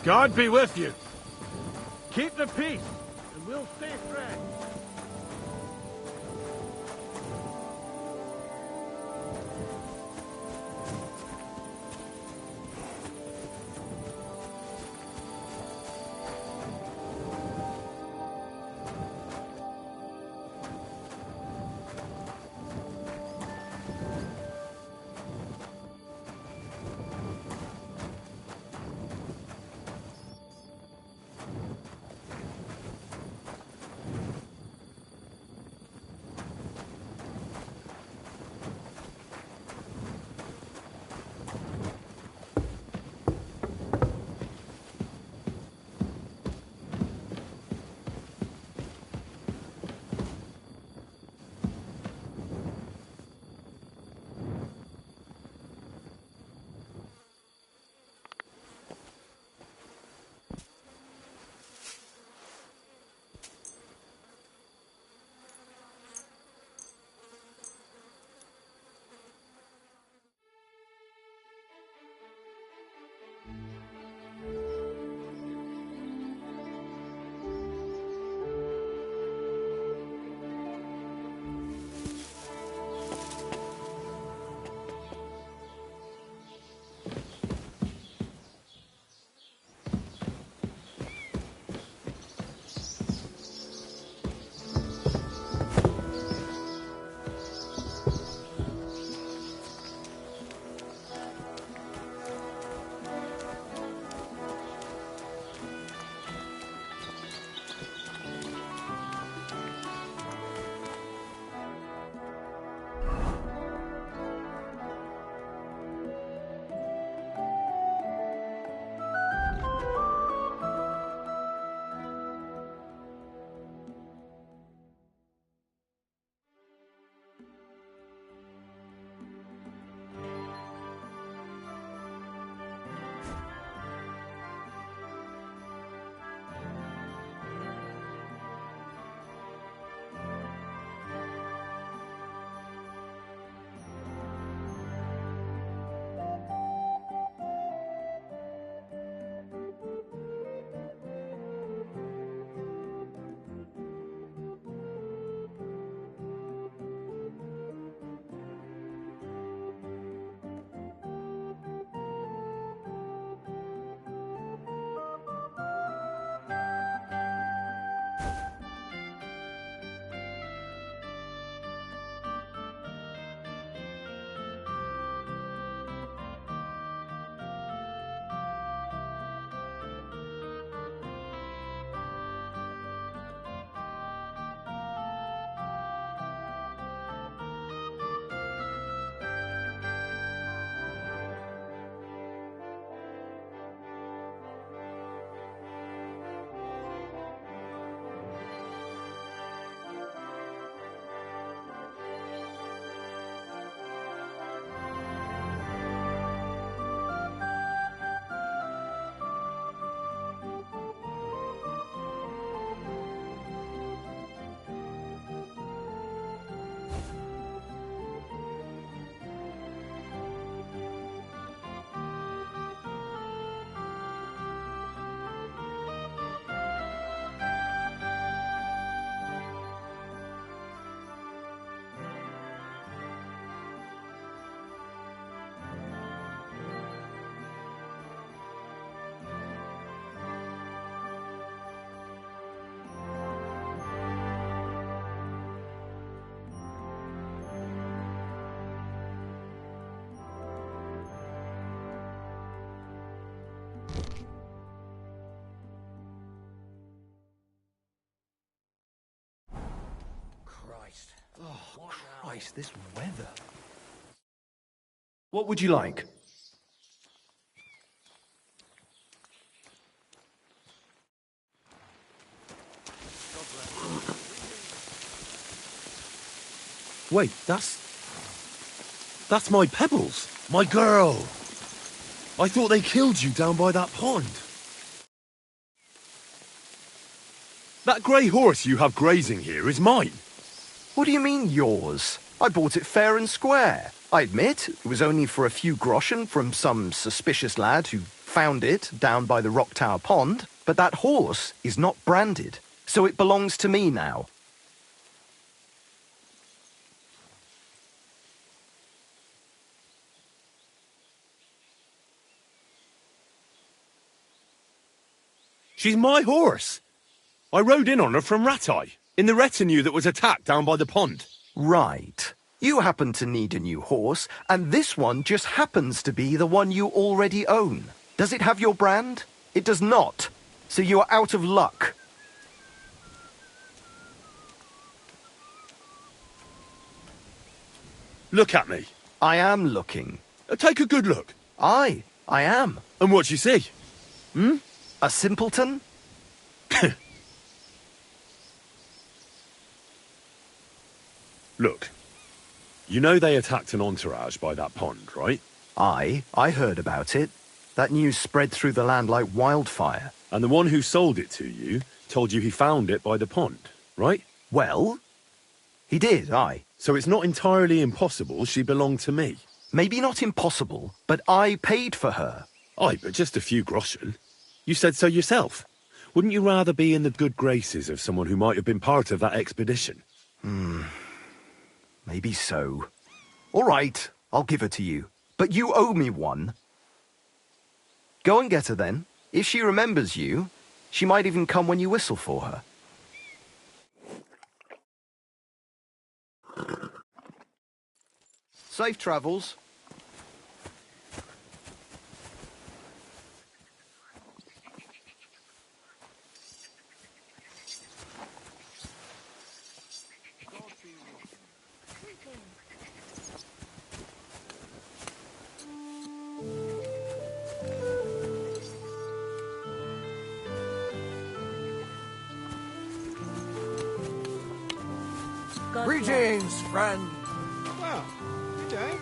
God be with you. Keep the peace, and we'll stay friends. Oh, Christ, this weather. What would you like? Wait, that's my Pebbles, my girl. I thought they killed you down by that pond. That grey horse you have grazing here is mine. What do you mean, yours? I bought it fair and square. I admit, it was only for a few groschen from some suspicious lad who found it down by the Rock Tower Pond, but that horse is not branded, so it belongs to me now. She's my horse. I rode in on her from Ratai, in the retinue that was attacked down by the pond. Right. You happen to need a new horse, and this one just happens to be the one you already own. Does it have your brand? It does not. So you are out of luck. Look at me. I am looking. Take a good look. I am. And what you see? A simpleton? Look. You know they attacked an entourage by that pond, right? I heard about it. That news spread through the land like wildfire. And the one who sold it to you told you he found it by the pond, right? Well, he did, aye. So it's not entirely impossible she belonged to me. Maybe not impossible, but I paid for her. Aye, but just a few groschen. You said so yourself. Wouldn't you rather be in the good graces of someone who might have been part of that expedition? Maybe so. All right, I'll give her to you. But you owe me one. Go and get her then. If she remembers you, she might even come when you whistle for her. Safe travels. Greetings, friend. Well, good day.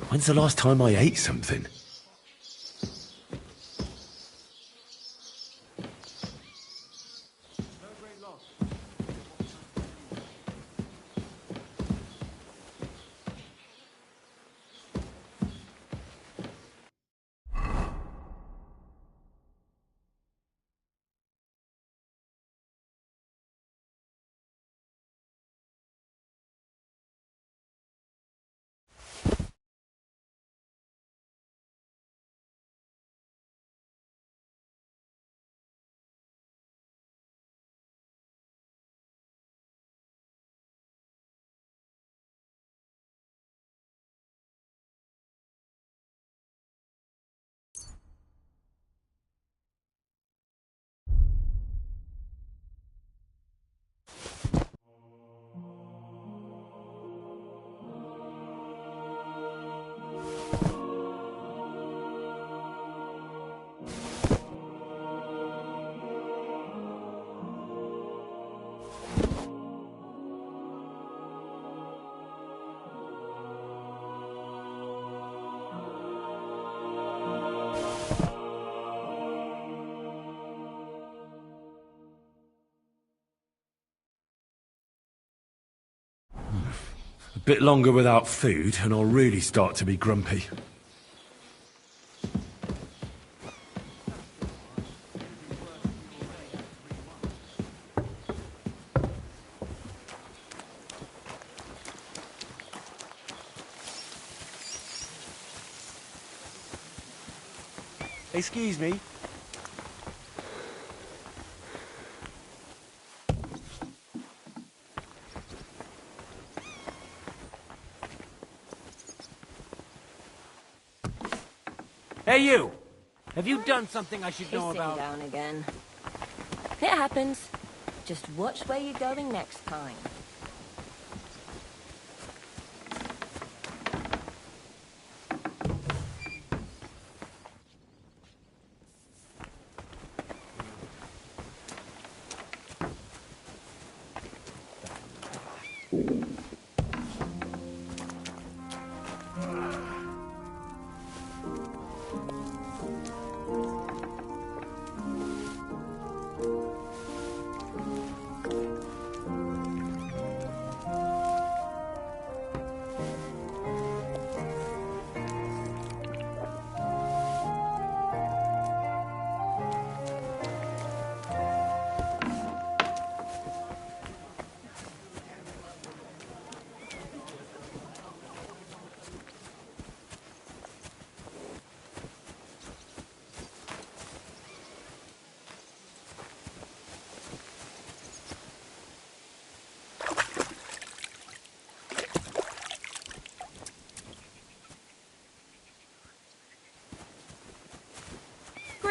When's the last time I ate something? A bit longer without food, and I'll really start to be grumpy. Excuse me. Hey, you! Have you done something I should know He's about? sitting down again. It happens. Just watch where you're going next time.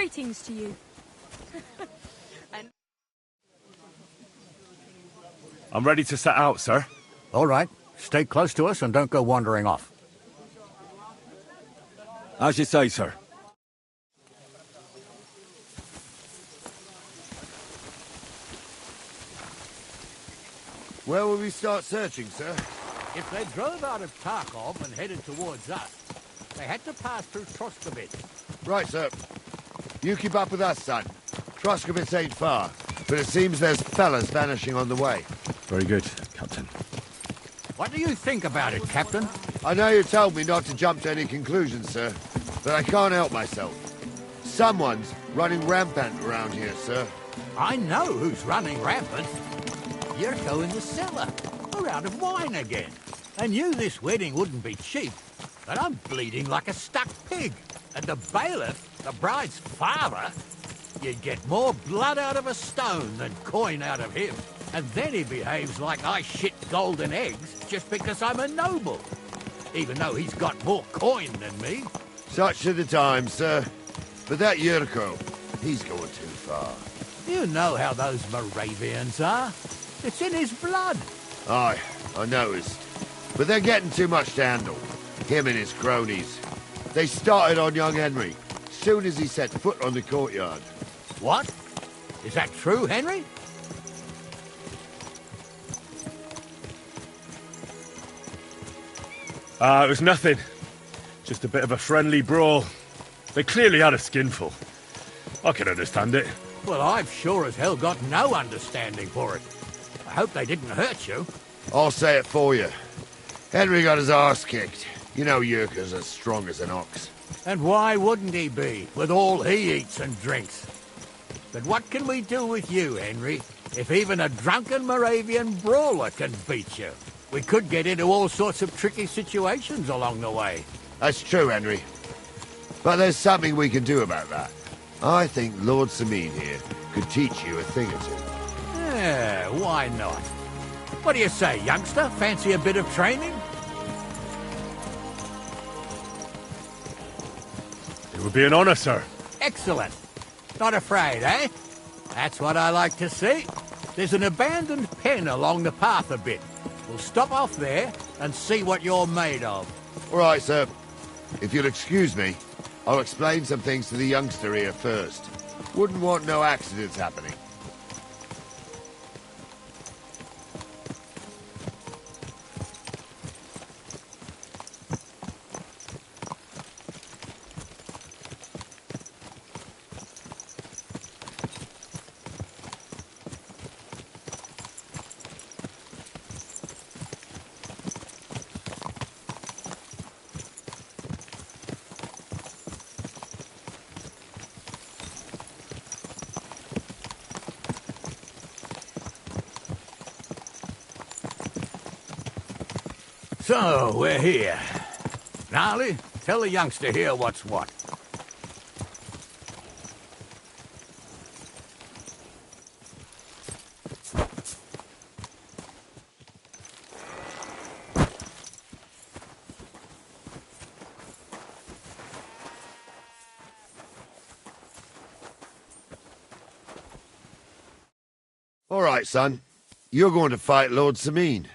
Greetings to you. I'm ready to set out, sir. All right. Stay close to us and don't go wandering off. As you say, sir. Where will we start searching, sir? If they drove out of Tarkov and headed towards us, they had to pass through Troskovitz. Right, sir. You keep up with us, son. Troskovitz ain't far, but it seems there's fellas vanishing on the way. Very good, Captain. What do you think about it, Captain? I know you told me not to jump to any conclusions, sir, but I can't help myself. Someone's running rampant around here, sir. I know who's running rampant. Yurko in the cellar. We're out of wine again. I knew this wedding wouldn't be cheap, but I'm bleeding like a stuck pig. And the bailiff, the bride's father, you'd get more blood out of a stone than coin out of him. And then he behaves like I shit golden eggs just because I'm a noble. Even though he's got more coin than me. Such are the times, sir. But that Yurko, he's going too far. You know how those Moravians are. It's in his blood. Aye, I noticed. But they're getting too much to handle. Him and his cronies. They started on young Henry, soon as he set foot on the courtyard. What? Is that true, Henry? It was nothing. Just a bit of a friendly brawl. They clearly had a skinful. I can understand it. Well, I've sure as hell got no understanding for it. I hope they didn't hurt you. I'll say it for you. Henry got his arse kicked. You know Yurka's as strong as an ox. And why wouldn't he be, with all he eats and drinks? But what can we do with you, Henry, if even a drunken Moravian brawler can beat you? We could get into all sorts of tricky situations along the way. That's true, Henry. But there's something we can do about that. I think Lord Sameen here could teach you a thing or two. Yeah, why not? What do you say, youngster? Fancy a bit of training? It would be an honor, sir. Excellent. Not afraid, eh? That's what I like to see. There's an abandoned pen along the path a bit. We'll stop off there and see what you're made of. All right, sir. If you'll excuse me, I'll explain some things to the youngster here first. Wouldn't want no accidents happening. So, we're here. Gnarly, tell the youngster here what's what. All right, son. You're going to fight Lord Sameen.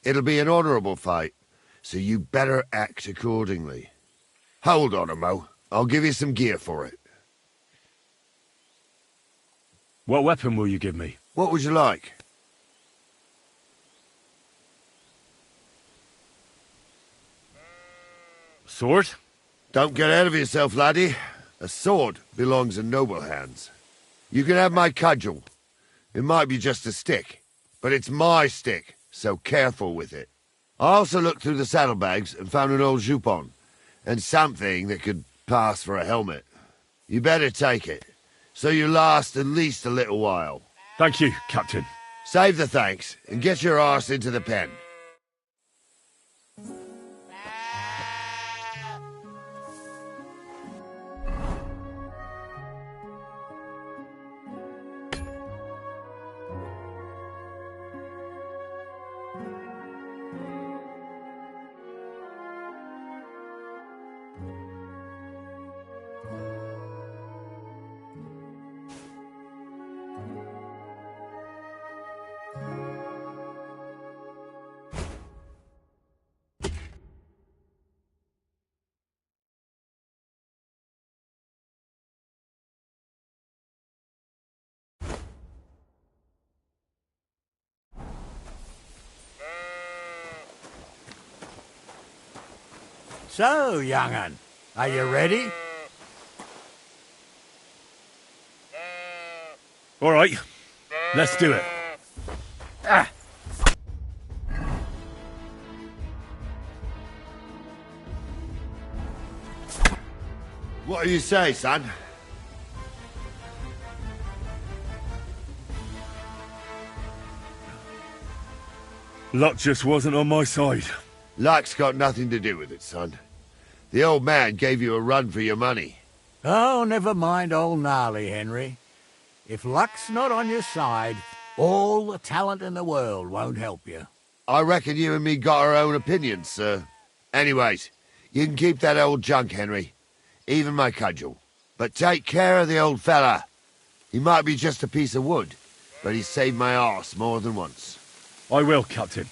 It'll be an honourable fight, so you better act accordingly. Hold on a mo. I'll give you some gear for it. What weapon will you give me? What would you like? Sword? Don't get ahead of yourself, laddie. A sword belongs in noble hands. You can have my cudgel. It might be just a stick, but it's my stick, so careful with it. I also looked through the saddlebags and found an old jupon, and something that could pass for a helmet. You better take it, so you last at least a little while. Thank you, Captain. Save the thanks, and get your arse into the pen. So, young'un, are you ready? All right, let's do it. What do you say, son? Luck just wasn't on my side. Luck's got nothing to do with it, son. The old man gave you a run for your money. Oh, never mind old Gnarly, Henry. If luck's not on your side, all the talent in the world won't help you. I reckon you and me got our own opinions, sir. Anyways, you can keep that old junk, Henry. Even my cudgel. But take care of the old fella. He might be just a piece of wood, but he's saved my arse more than once. I will, Captain.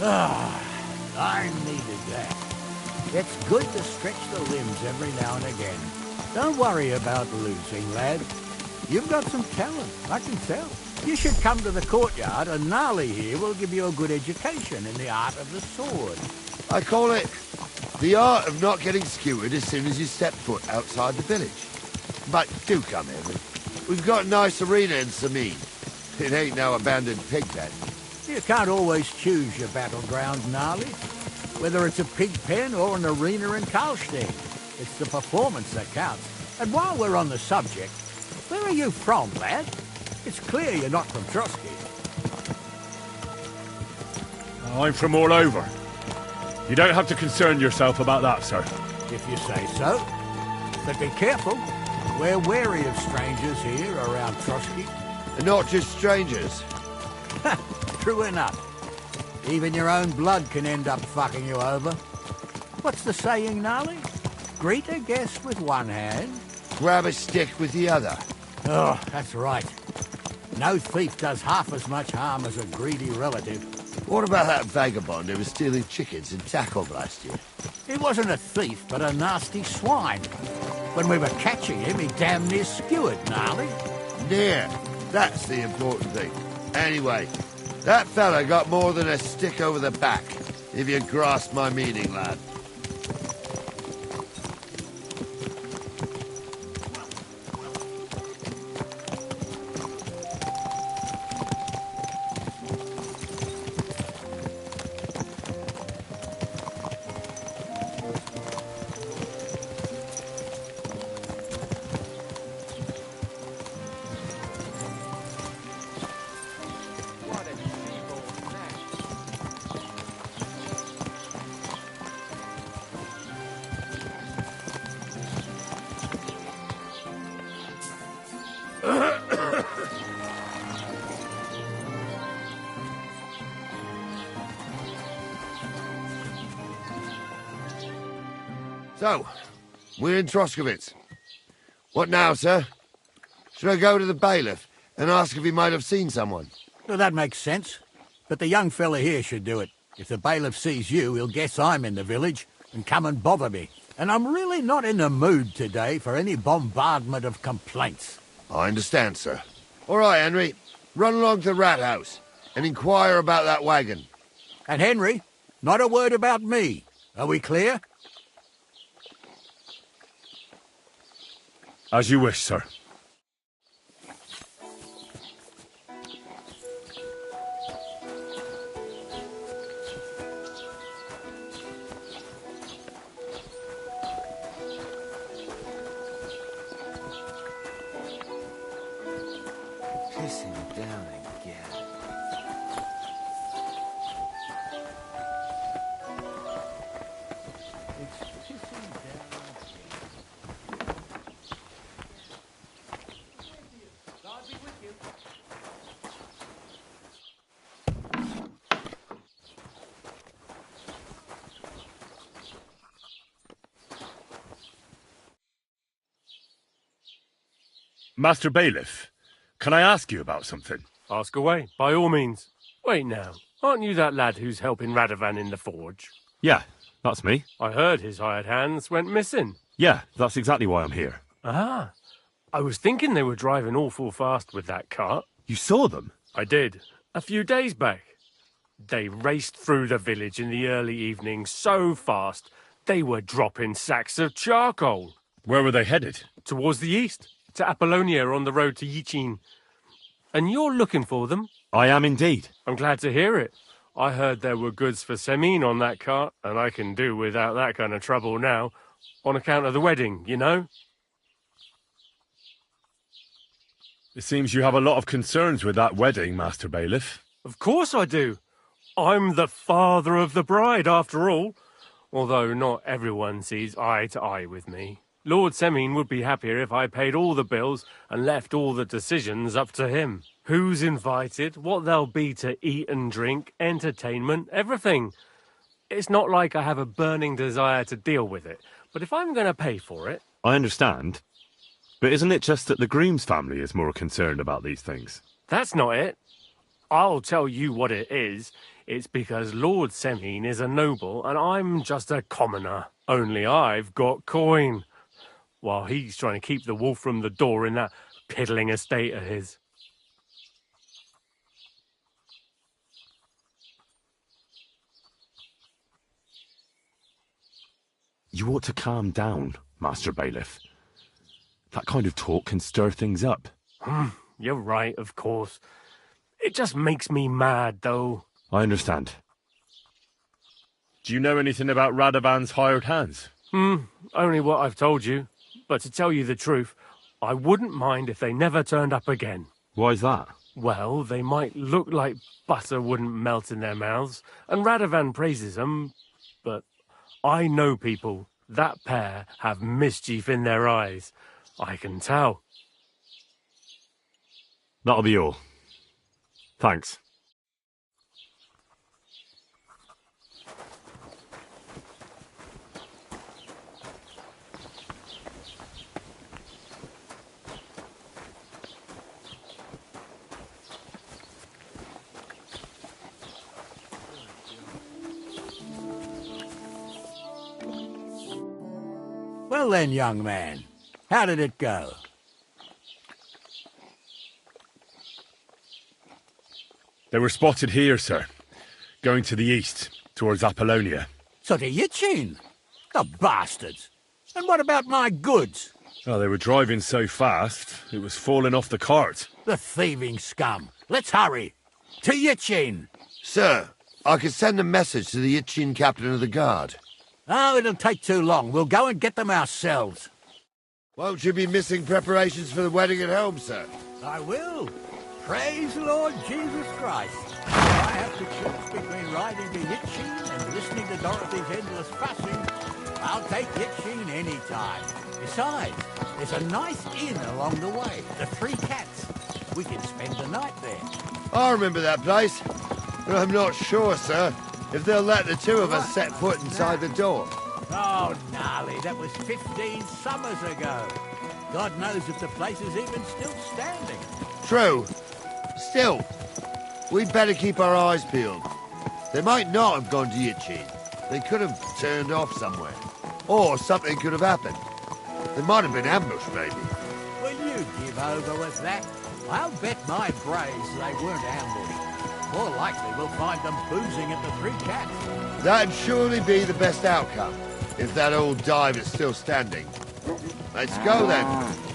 I needed that. It's good to stretch the limbs every now and again. Don't worry about losing, lad. You've got some talent, I can tell. You should come to the courtyard, and Gnarly here will give you a good education in the art of the sword. I call it the art of not getting skewered as soon as you step foot outside the village. But do come, Henry. We've got a nice arena in Samin. It ain't no abandoned pig pen. You can't always choose your battleground, Gnarly. Whether it's a pig pen or an arena in Karlstein, it's the performance that counts. And while we're on the subject, where are you from, lad? It's clear you're not from Trotsky. I'm from all over. You don't have to concern yourself about that, sir. If you say so. But be careful. We're wary of strangers here around Trotsky. And not just strangers. True enough. Even your own blood can end up fucking you over. What's the saying, Gnarly? Greet a guest with one hand. Grab a stick with the other. Oh, that's right. No thief does half as much harm as a greedy relative. What about that vagabond who was stealing chickens in Tackle last year? He wasn't a thief, but a nasty swine. When we were catching him, he damn near skewered, Gnarly. Near. That's the important thing. Anyway, that fella got more than a stick over the back, if you grasp my meaning, lad. So, we're in Troskowitz. What now, sir? Should I go to the bailiff and ask if he might have seen someone? Well, that makes sense. But the young fella here should do it. If the bailiff sees you, he'll guess I'm in the village and come and bother me. And I'm really not in the mood today for any bombardment of complaints. I understand, sir. All right, Henry. Run along to the rat house and inquire about that wagon. And Henry, not a word about me. Are we clear? As you wish, sir. Pissing down again. Master Bailiff, can I ask you about something? Ask away, by all means. Wait now, aren't you that lad who's helping Radovan in the forge? Yeah, that's me. I heard his hired hands went missing. Yeah, that's exactly why I'm here. Ah, I was thinking they were driving awful fast with that cart. You saw them? I did, a few days back. They raced through the village in the early evening so fast, they were dropping sacks of charcoal. Where were they headed? Towards the east, to Apollonia on the road to Yichin. And you're looking for them? I am indeed. I'm glad to hear it. I heard there were goods for Semin on that cart, and I can do without that kind of trouble now, on account of the wedding, you know? It seems you have a lot of concerns with that wedding, Master Bailiff. Of course I do. I'm the father of the bride, after all. Although not everyone sees eye to eye with me. Lord Semin would be happier if I paid all the bills and left all the decisions up to him. Who's invited, what there'll be to eat and drink, entertainment, everything. It's not like I have a burning desire to deal with it, but if I'm going to pay for it... I understand. But isn't it just that the groom's family is more concerned about these things? That's not it. I'll tell you what it is. it's because Lord Semine is a noble and I'm just a commoner. Only I've got coin, while he's trying to keep the wolf from the door in that piddling estate of his. You ought to calm down, Master Bailiff. That kind of talk can stir things up. You're right, of course. It just makes me mad, though. I understand. Do you know anything about Radovan's hired hands? Only what I've told you. But to tell you the truth, I wouldn't mind if they never turned up again. Why's that? Well, they might look like butter wouldn't melt in their mouths, and Radovan praises them, but I know people. That pair have mischief in their eyes. I can tell. That'll be all. Thanks. Well then, young man, how did it go? They were spotted here, sir. Going to the east, towards Apollonia. So to Yitchin? The bastards! And what about my goods? Oh, they were driving so fast, it was falling off the cart. The thieving scum! Let's hurry! To Yitchin! Sir, I could send a message to the Itchin captain of the guard. Oh, it'll take too long. We'll go and get them ourselves. Won't you be missing preparations for the wedding at home, sir? I will. Praise the Lord Jesus Christ. If I have to choose between riding to Yitchin and listening to Dorothy's endless fussing, I'll take Yitchin any time. Besides, there's a nice inn along the way, the Three Cats. We can spend the night there. I remember that place, but I'm not sure, sir, if they'll let the two of us set foot inside the door. Oh, gnarly, that was 15 summers ago. God knows if the place is even still standing. True. Still, we'd better keep our eyes peeled. They might not have gone to Yitchin. They could have turned off somewhere. Or something could have happened. They might have been ambushed, maybe. Will you give over with that? I'll bet my braves they weren't ambushed. More likely we'll find them boozing at the Three Cats. That'd surely be the best outcome, if that old dive is still standing. Let's go, then.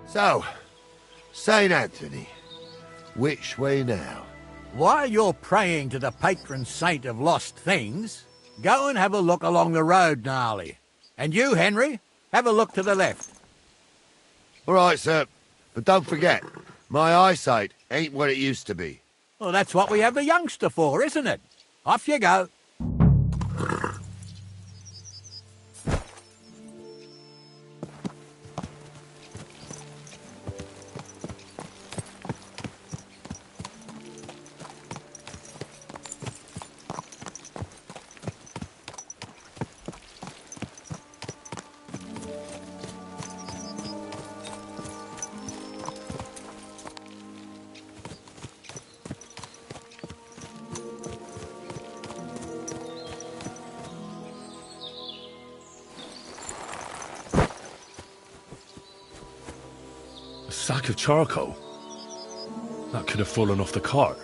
So, St. Anthony, which way now? While you're praying to the patron saint of lost things, go and have a look along the road, Gnarly. And you, Henry, have a look to the left. All right, sir. But don't forget, my eyesight ain't what it used to be. Well, that's what we have the youngster for, isn't it? Off you go. A sack of charcoal? That could have fallen off the cart.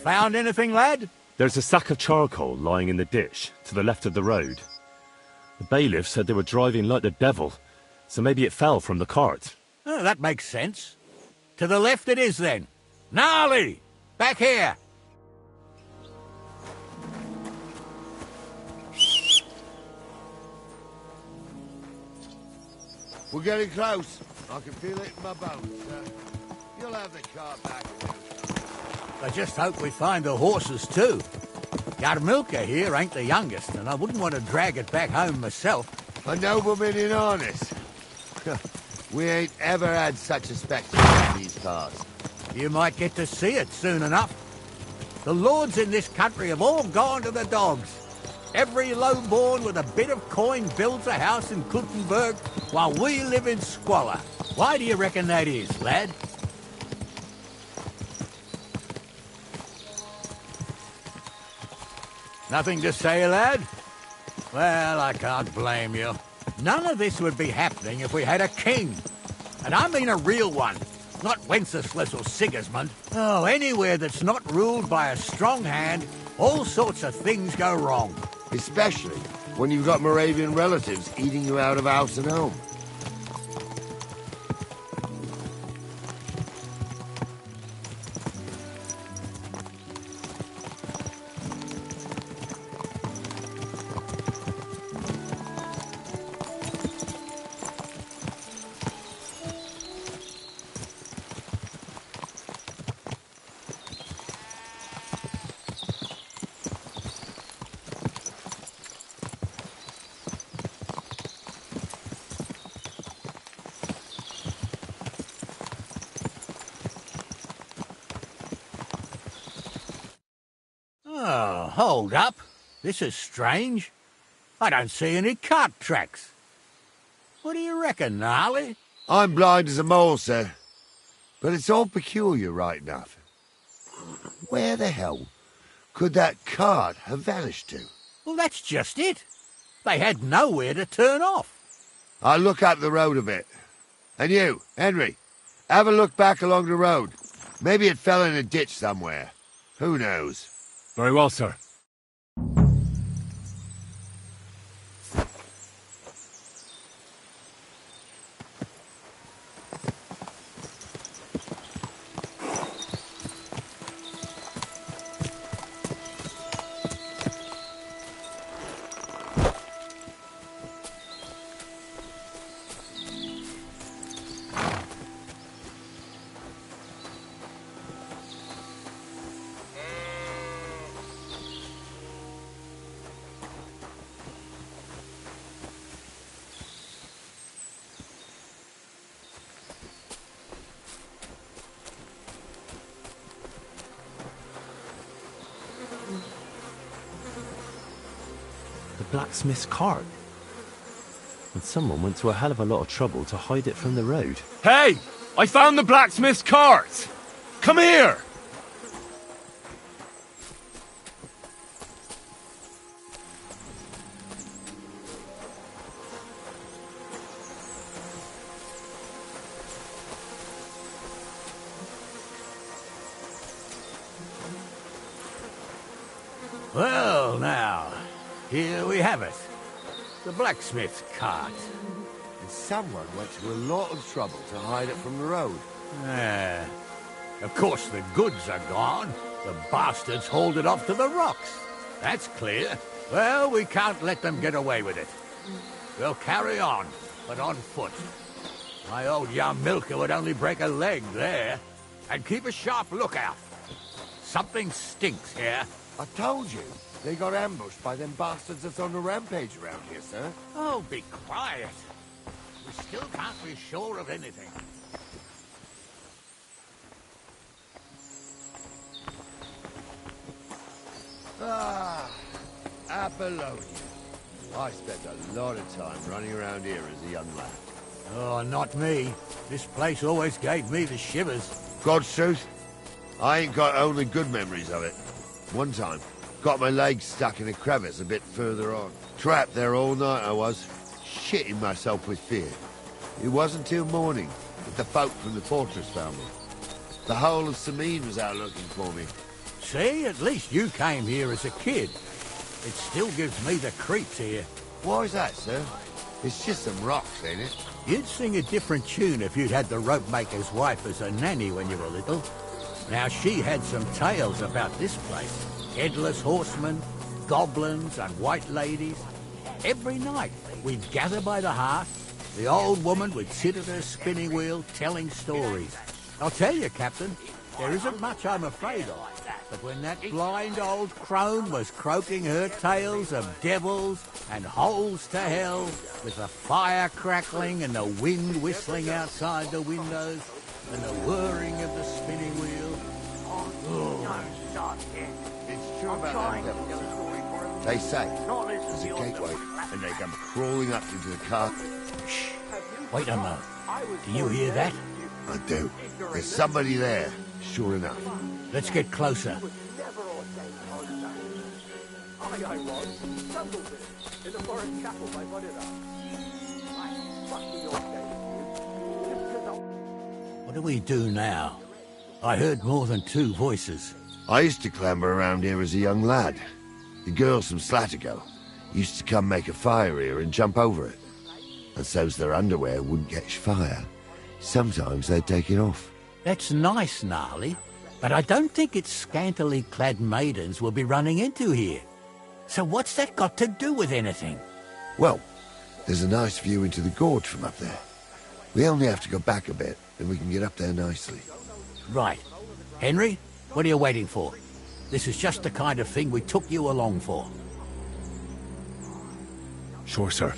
Found anything, lad? There's a sack of charcoal lying in the ditch, to the left of the road. The bailiff said they were driving like the devil, so maybe it fell from the cart. Oh, that makes sense. To the left it is, then. Gnarly! Back here! We're getting close. I can feel it in my bones, sir. You'll have the cart back. I just hope we find the horses, too. Yarmilka here ain't the youngest, and I wouldn't want to drag it back home myself. A nobleman in harness. We ain't ever had such a spectacle in these parts. You might get to see it soon enough. The lords in this country have all gone to the dogs. Every lowborn with a bit of coin builds a house in Kuttenberg, while we live in squalor. Why do you reckon that is, lad? Nothing to say, lad? Well, I can't blame you. None of this would be happening if we had a king. And I mean a real one, not Wenceslas or Sigismund. Oh, anywhere that's not ruled by a strong hand, all sorts of things go wrong. Especially when you've got Moravian relatives eating you out of house and home. Oh, hold up. This is strange. I don't see any cart tracks. What do you reckon, Gnarly? I'm blind as a mole, sir. But it's all peculiar, right enough. Where the hell could that cart have vanished to? Well, that's just it. They had nowhere to turn off. I'll look up the road a bit. And you, Henry, have a look back along the road. Maybe it fell in a ditch somewhere. Who knows? Very well, sir. Blacksmith's cart. And someone went to a hell of a lot of trouble to hide it from the road. Hey! I found the blacksmith's cart! Come here! Well, now, here we have it. The blacksmith's cart. And someone went to a lot of trouble to hide it from the road. Of course, the goods are gone. The bastards hauled it off to the rocks. That's clear. Well, we can't let them get away with it. We'll carry on, but on foot. My old Yarmilka would only break a leg there. And keep a sharp lookout. Something stinks here. I told you, they got ambushed by them bastards that's on the rampage around here, sir. Oh, be quiet. We still can't be sure of anything. Ah, Apollonia. I spent a lot of time running around here as a young lad. Oh, not me. This place always gave me the shivers. God's truth, I ain't got only good memories of it. One time, got my legs stuck in a crevice a bit further on. Trapped there all night I was, shitting myself with fear. It wasn't till morning that the folk from the fortress found me. The whole of Samine was out looking for me. See, at least you came here as a kid. It still gives me the creeps here. Why is that, sir? It's just some rocks, ain't it? You'd sing a different tune if you'd had the rope maker's wife as a nanny when you were little. Now, she had some tales about this place. Headless horsemen, goblins and white ladies. Every night, we'd gather by the hearth. The old woman would sit at her spinning wheel telling stories. I'll tell you, Captain, there isn't much I'm afraid of. But when that blind old crone was croaking her tales of devils and holes to hell, with the fire crackling and the wind whistling outside the windows, and the whirring of the spinning wheel... It's true about them devils. They say there's a gateway, and they come crawling up into the car. Shh! Wait a moment. Do you hear that? I do. There's somebody there, sure enough. Let's get closer. What do we do now? I heard more than two voices. I used to clamber around here as a young lad. The girls from Slattergo used to come make a fire here and jump over it. And so's their underwear wouldn't catch fire, sometimes they'd take it off. That's nice, Gnarly, but I don't think it's scantily clad maidens we'll be running into here. So what's that got to do with anything? Well, there's a nice view into the gorge from up there. We only have to go back a bit, and we can get up there nicely. Right. Henry, what are you waiting for? This is just the kind of thing we took you along for. Sure, sir.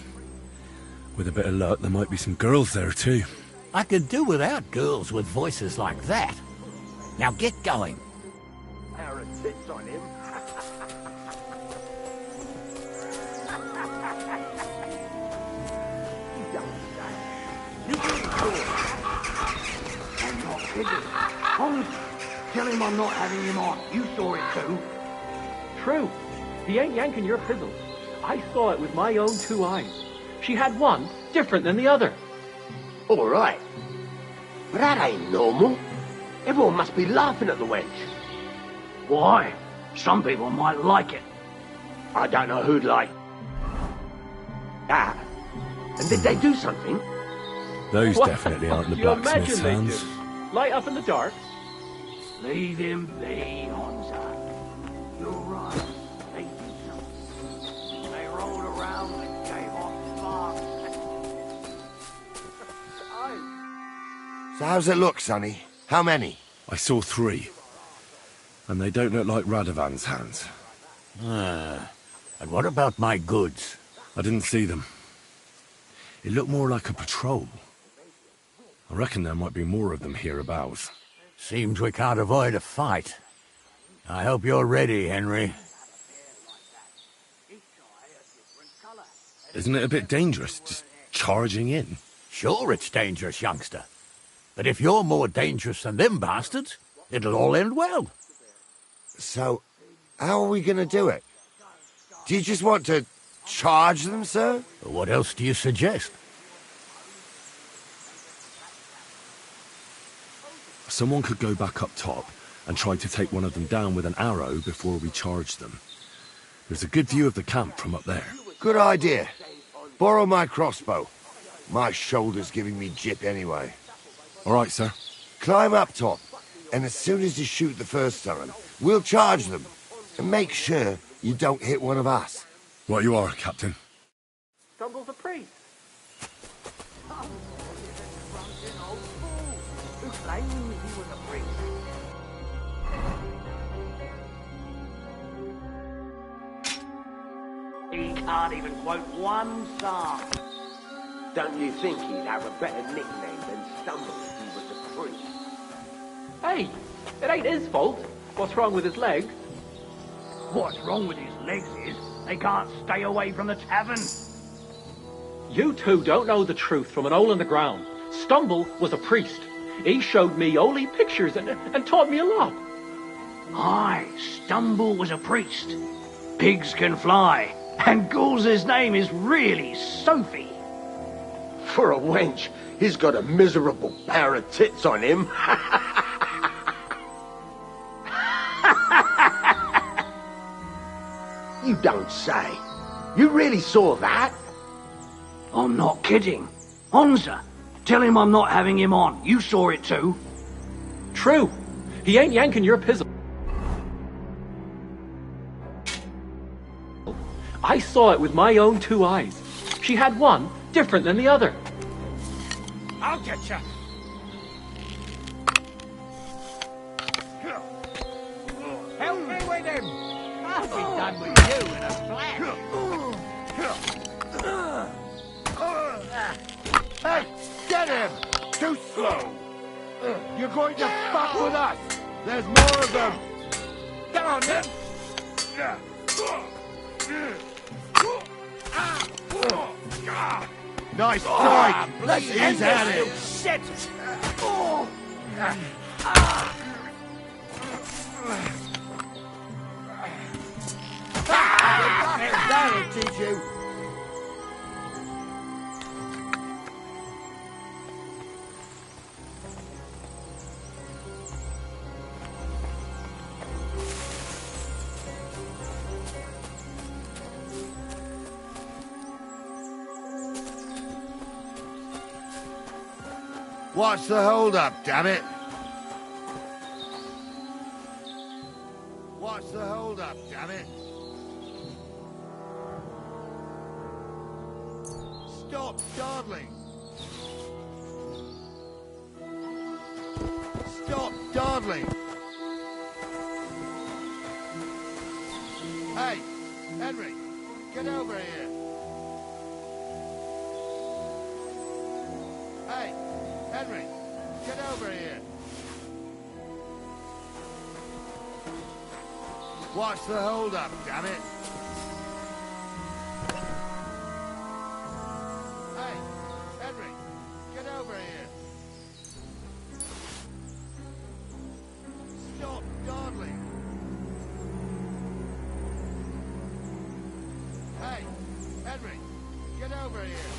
With a bit of luck, there might be some girls there, too. I could do without girls with voices like that. Now get going. Pair of tits on him. I'm not kidding. Holmes, tell him I'm not having him on. You saw it too. True. He ain't yanking your fiddle. I saw it with my own two eyes. She had one different than the other. All right. But that ain't normal. Everyone must be laughing at the wench. Why? Some people might like it. I don't know who'd like that. And did they do something? Those What definitely the aren't the fuck do you blacksmith's imagine they hands. do? Light up in the dark? Leave him be, Honza. You're right. They did something. They rolled around and gave off sparks. So how's it look, Sonny? How many? I saw 3. And they don't look like Radovan's hands. And what about my goods? I didn't see them. It looked more like a patrol. I reckon there might be more of them hereabouts. Seems we can't avoid a fight. I hope you're ready, Henry. Isn't it a bit dangerous, just charging in? Sure it's dangerous, youngster. But if you're more dangerous than them bastards, it'll all end well. So, how are we gonna do it? Do you just want to charge them, sir? What else do you suggest? Someone could go back up top and try to take one of them down with an arrow before we charge them. There's a good view of the camp from up there. Good idea. Borrow my crossbow. My shoulder's giving me jip anyway. All right, sir. Climb up top, and as soon as you shoot the first time, we'll charge them. And make sure you don't hit one of us. Right you are, Captain. Stumble's a priest. Who claimed he was a priest? He can't even quote one psalm. Don't you think he'd have a better nickname than Stumble if he was a priest? Hey, it ain't his fault. What's wrong with his legs? What's wrong with his legs is they can't stay away from the tavern. You two don't know the truth from an hole in the ground. Stumble was a priest. He showed me holy pictures and taught me a lot. Aye, Stumble was a priest. Pigs can fly, and Ghoul's name is really Sophie. For a wench, he's got a miserable pair of tits on him. You don't say. You really saw that? I'm not kidding. Honza, tell him I'm not having him on. You saw it too. True. He ain't yanking your pizzle. I saw it with my own 2 eyes. She had one different than the other. I'll get you. Help me with him. I'll be done with you in a flash. Hey, get him! Too slow! You're going to fuck with us! There's more of them! Come on, then. Nice strike! He's at it! Shit! That'll teach you! What's the hold-up, damn it? What's the hold-up, damn it? Stop dawdling! Stop dawdling! Hey, Henry, get over here! Hey, Henry, get over here! What's the hold-up, damn it? Hey, Henry, get over here! Stop dawdling! Hey, Henry, get over here!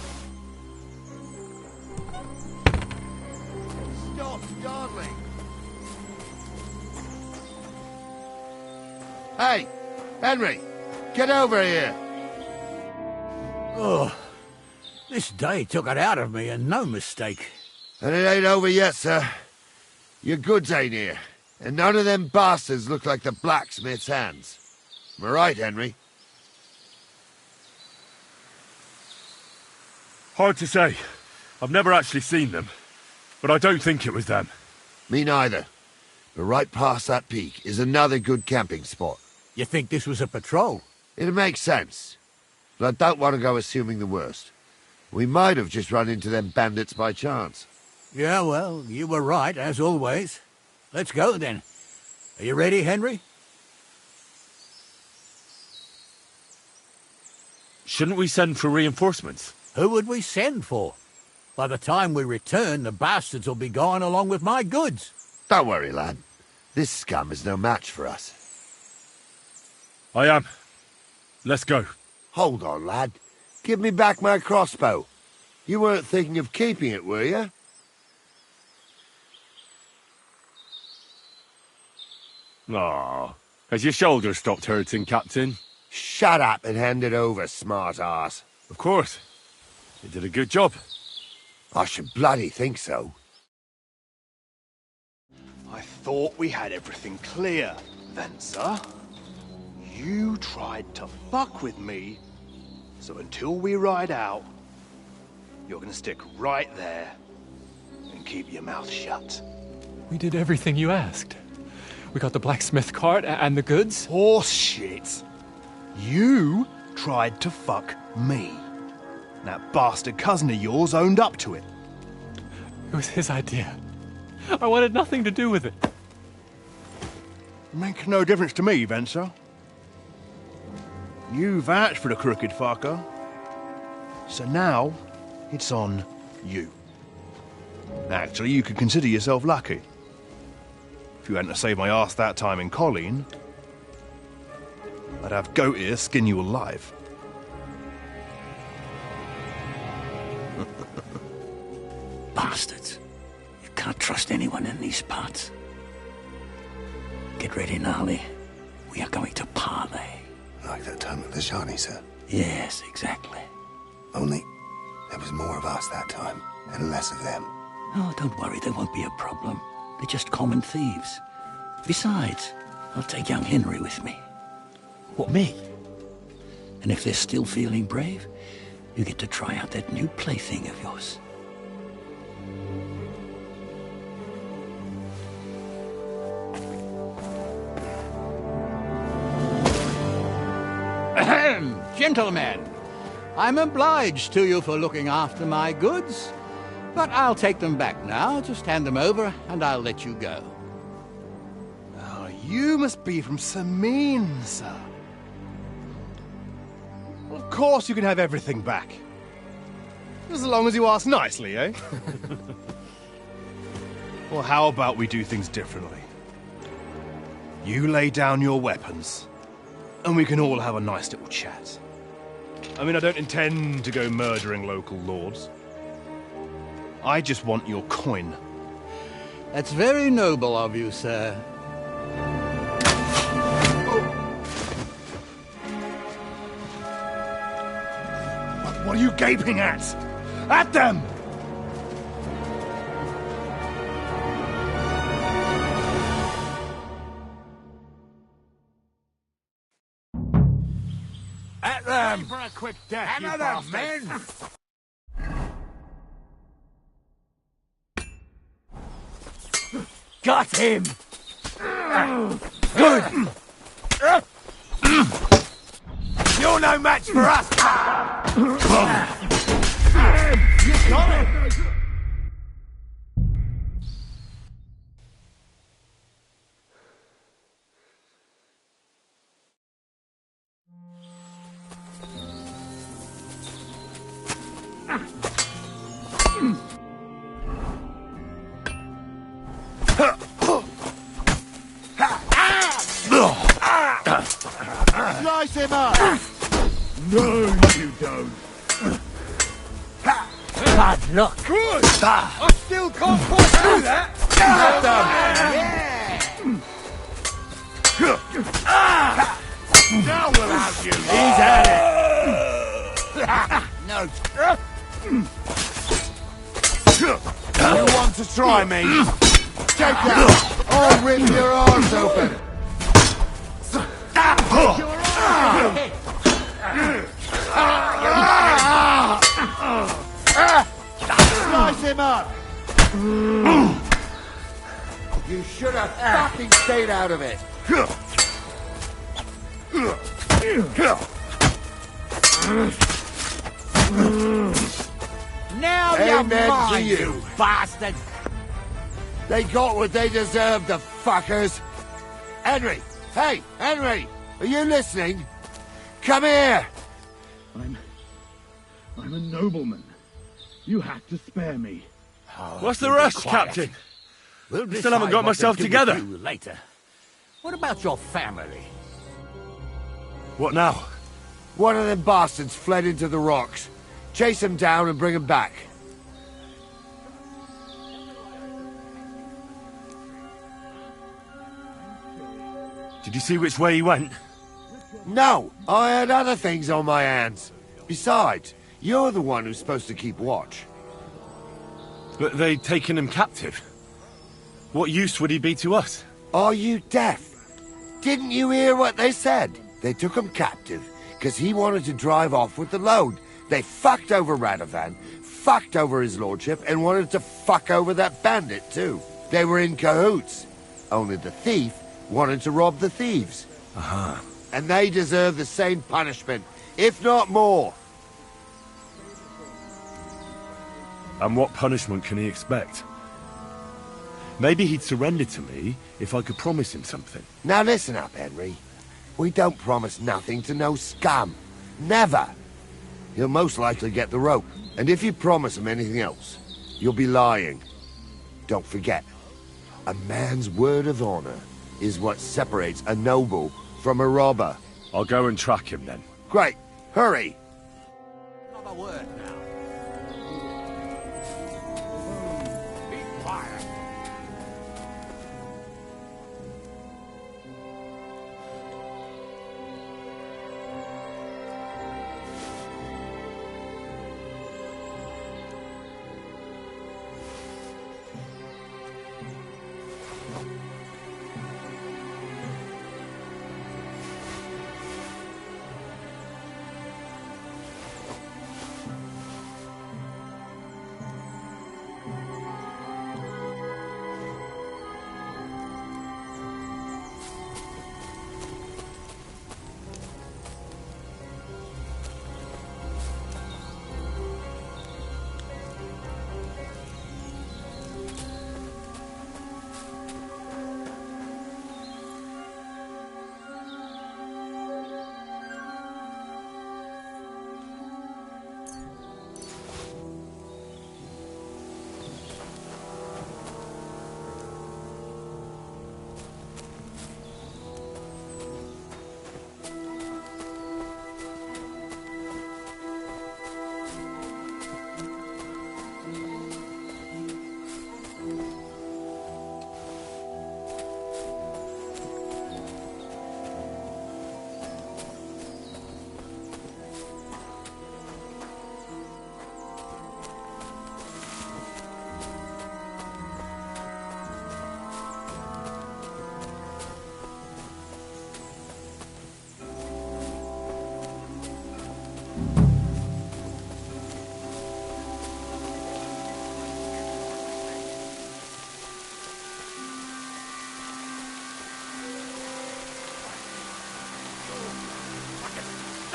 Stop dawdling! Hey, Henry, get over here! Oh, this day took it out of me, and no mistake. And it ain't over yet, sir. Your goods ain't here, and none of them bastards look like the blacksmith's hands. Am I right, Henry? Hard to say. I've never actually seen them, but I don't think it was them. Me neither. But right past that peak is another good camping spot. You think this was a patrol? It makes sense. But I don't want to go assuming the worst. We might have just run into them bandits by chance. Yeah, well, you were right, as always. Let's go, then. Are you ready, Henry? Shouldn't we send for reinforcements? Who would we send for? By the time we return, the bastards will be gone along with my goods. Don't worry, lad. This scum is no match for us. I am. Let's go. Hold on, lad. Give me back my crossbow. You weren't thinking of keeping it, were you? Aw. Has your shoulder stopped hurting, Captain? Shut up and hand it over, smart-ass. Of course. You did a good job. I should bloody think so. I thought we had everything clear, Venser. You tried to fuck with me, so until we ride out, you're gonna stick right there and keep your mouth shut. We did everything you asked. We got the blacksmith cart and the goods. Horse shit. You tried to fuck me. That bastard cousin of yours owned up to it. It was his idea. I wanted nothing to do with it. Make no difference to me, Venser. You vouched for the crooked fucker. So now, it's on you. Actually, you could consider yourself lucky. If you hadn't saved my ass that time in Colleen, I'd have goat ear skin you alive. Bastards. You can't trust anyone in these parts. Get ready, Gnarly. We are going to parley. like that time at the Shani, sir? Yes, exactly. Only there was more of us that time, and less of them. Oh, don't worry, there won't be a problem. They're just common thieves. Besides, I'll take young Henry with me. What, me? And if they're still feeling brave, you get to try out that new plaything of yours. Ahem, gentlemen, I'm obliged to you for looking after my goods, but I'll take them back now. Just hand them over and I'll let you go. Oh, you must be from Samin, sir. Well, of course you can have everything back. As long as you ask nicely, eh? Well, how about we do things differently? You lay down your weapons, and we can all have a nice little chat. I mean, I don't intend to go murdering local lords. I just want your coin. That's very noble of you, sir. What are you gaping at? At them! At them! For a quick death, Hammer them, men! Got him! Good! You're no match for us! You got it! Slice him up! No, you don't. Bad luck! I still can't quite do that! Now we'll have you! He's at it! No. You want to try me? Take that! I'll rip your arms open! Slice him up! You should have fucking stayed out of it! Now Amen you're mine, to you. bastard! They got what they deserved, the fuckers! Henry! Hey, Henry! Are you listening? Come here! I'm a nobleman. You have to spare me. What's the rush, Captain? We'll Still haven't got decide what to myself do with together. you later. What about your family? What now? One of them bastards fled into the rocks. Chase him down and bring him back. Did you see which way he went? No, I had other things on my hands. Besides, you're the one who's supposed to keep watch. But they'd taken him captive. What use would he be to us? Are you deaf? Didn't you hear what they said? They took him captive because he wanted to drive off with the load. They fucked over Radovan, fucked over his lordship, and wanted to fuck over that bandit too. They were in cahoots. Only the thief wanted to rob the thieves. Uh-huh. And they deserve the same punishment, if not more. And what punishment can he expect? Maybe he'd surrender to me if I could promise him something. Now listen up, Henry. We don't promise nothing to no scum. Never. He'll most likely get the rope. And if you promise him anything else, you'll be lying. Don't forget, a man's word of honor is what separates a noble from a robber. I'll go and track him then. Great. Hurry. Another word now. Be quiet.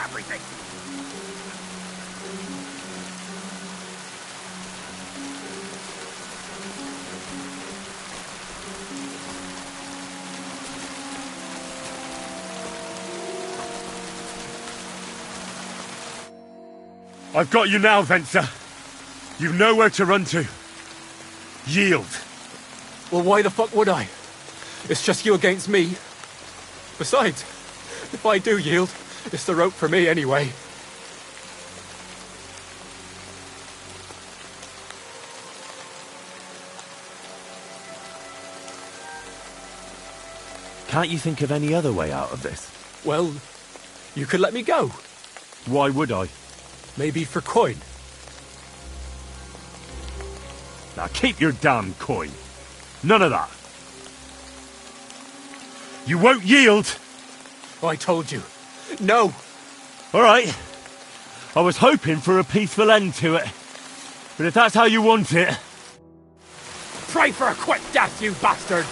everything! I've got you now, Venser. You've nowhere to run to. Yield. Well, why the fuck would I? It's just you against me. Besides, if I do yield, it's the rope for me anyway. Can't you think of any other way out of this? Well, you could let me go. Why would I? Maybe for coin. Now keep your damn coin. None of that. You won't yield! Oh, I told you. No! All right. I was hoping for a peaceful end to it. But if that's how you want it... Pray for a quick death, you bastard!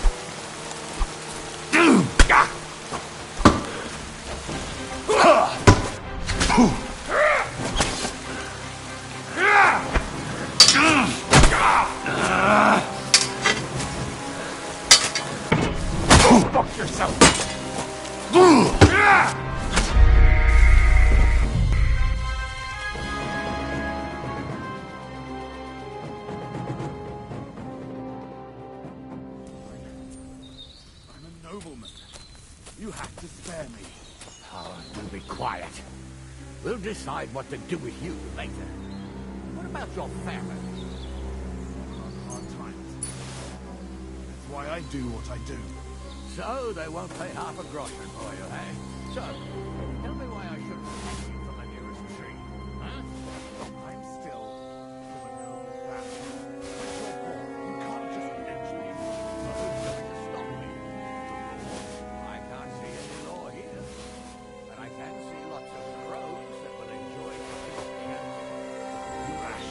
Fuck yourself! I'm a nobleman. You have to spare me. Oh, you be quiet. We'll decide what to do with you later. What about your family? On hard times. That's why I do what I do. So they won't pay half a groschen for you, eh? So, tell me why I shouldn't hang you from the nearest tree, huh? I'm still from a noble family. You're born. You can't just lynch me. Who's going to stop me? I can't see any law here. But I can see lots of crows that will enjoy feasting at You rash,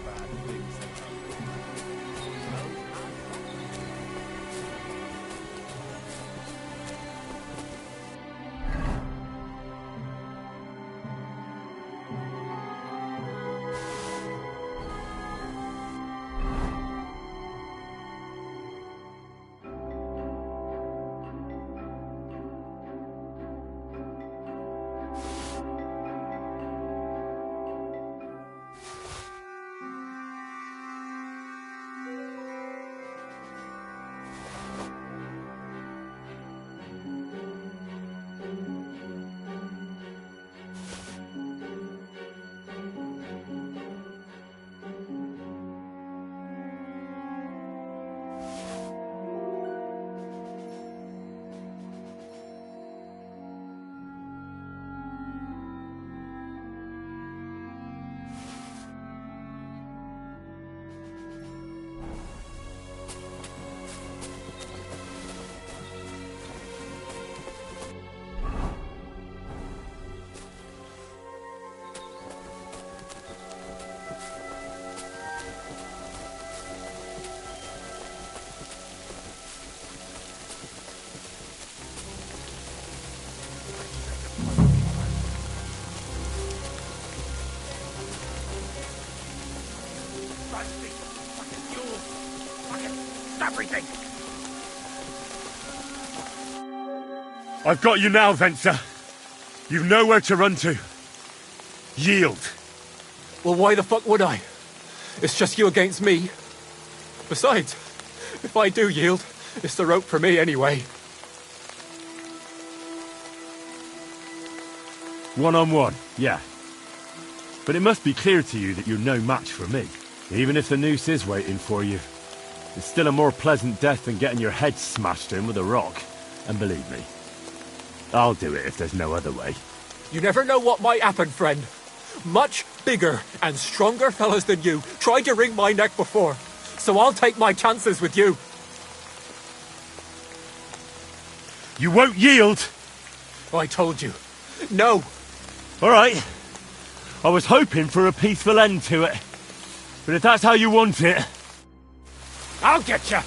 bad things that everything! I've got you now, Venser. You've nowhere to run to. Yield. Well, why the fuck would I? It's just you against me. Besides, if I do yield, it's the rope for me anyway. One-on-one, yeah. But it must be clear to you that you're no match for me. Even if the noose is waiting for you, it's still a more pleasant death than getting your head smashed in with a rock. And believe me, I'll do it if there's no other way. You never know what might happen, friend. Much bigger and stronger fellas than you tried to wring my neck before, so I'll take my chances with you. You won't yield! Oh, I told you. No! All right. I was hoping for a peaceful end to it. But if that's how you want it... I'll get you!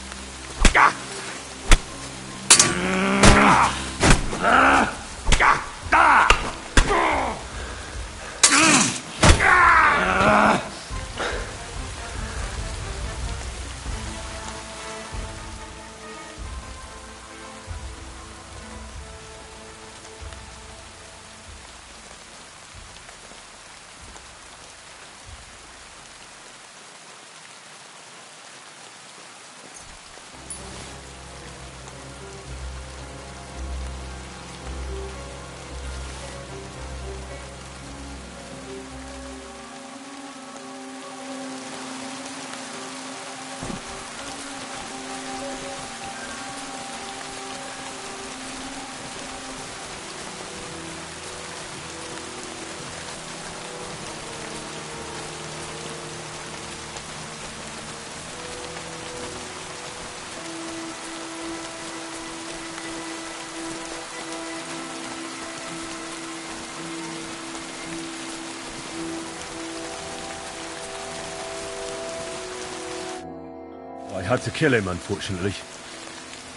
I had to kill him, unfortunately.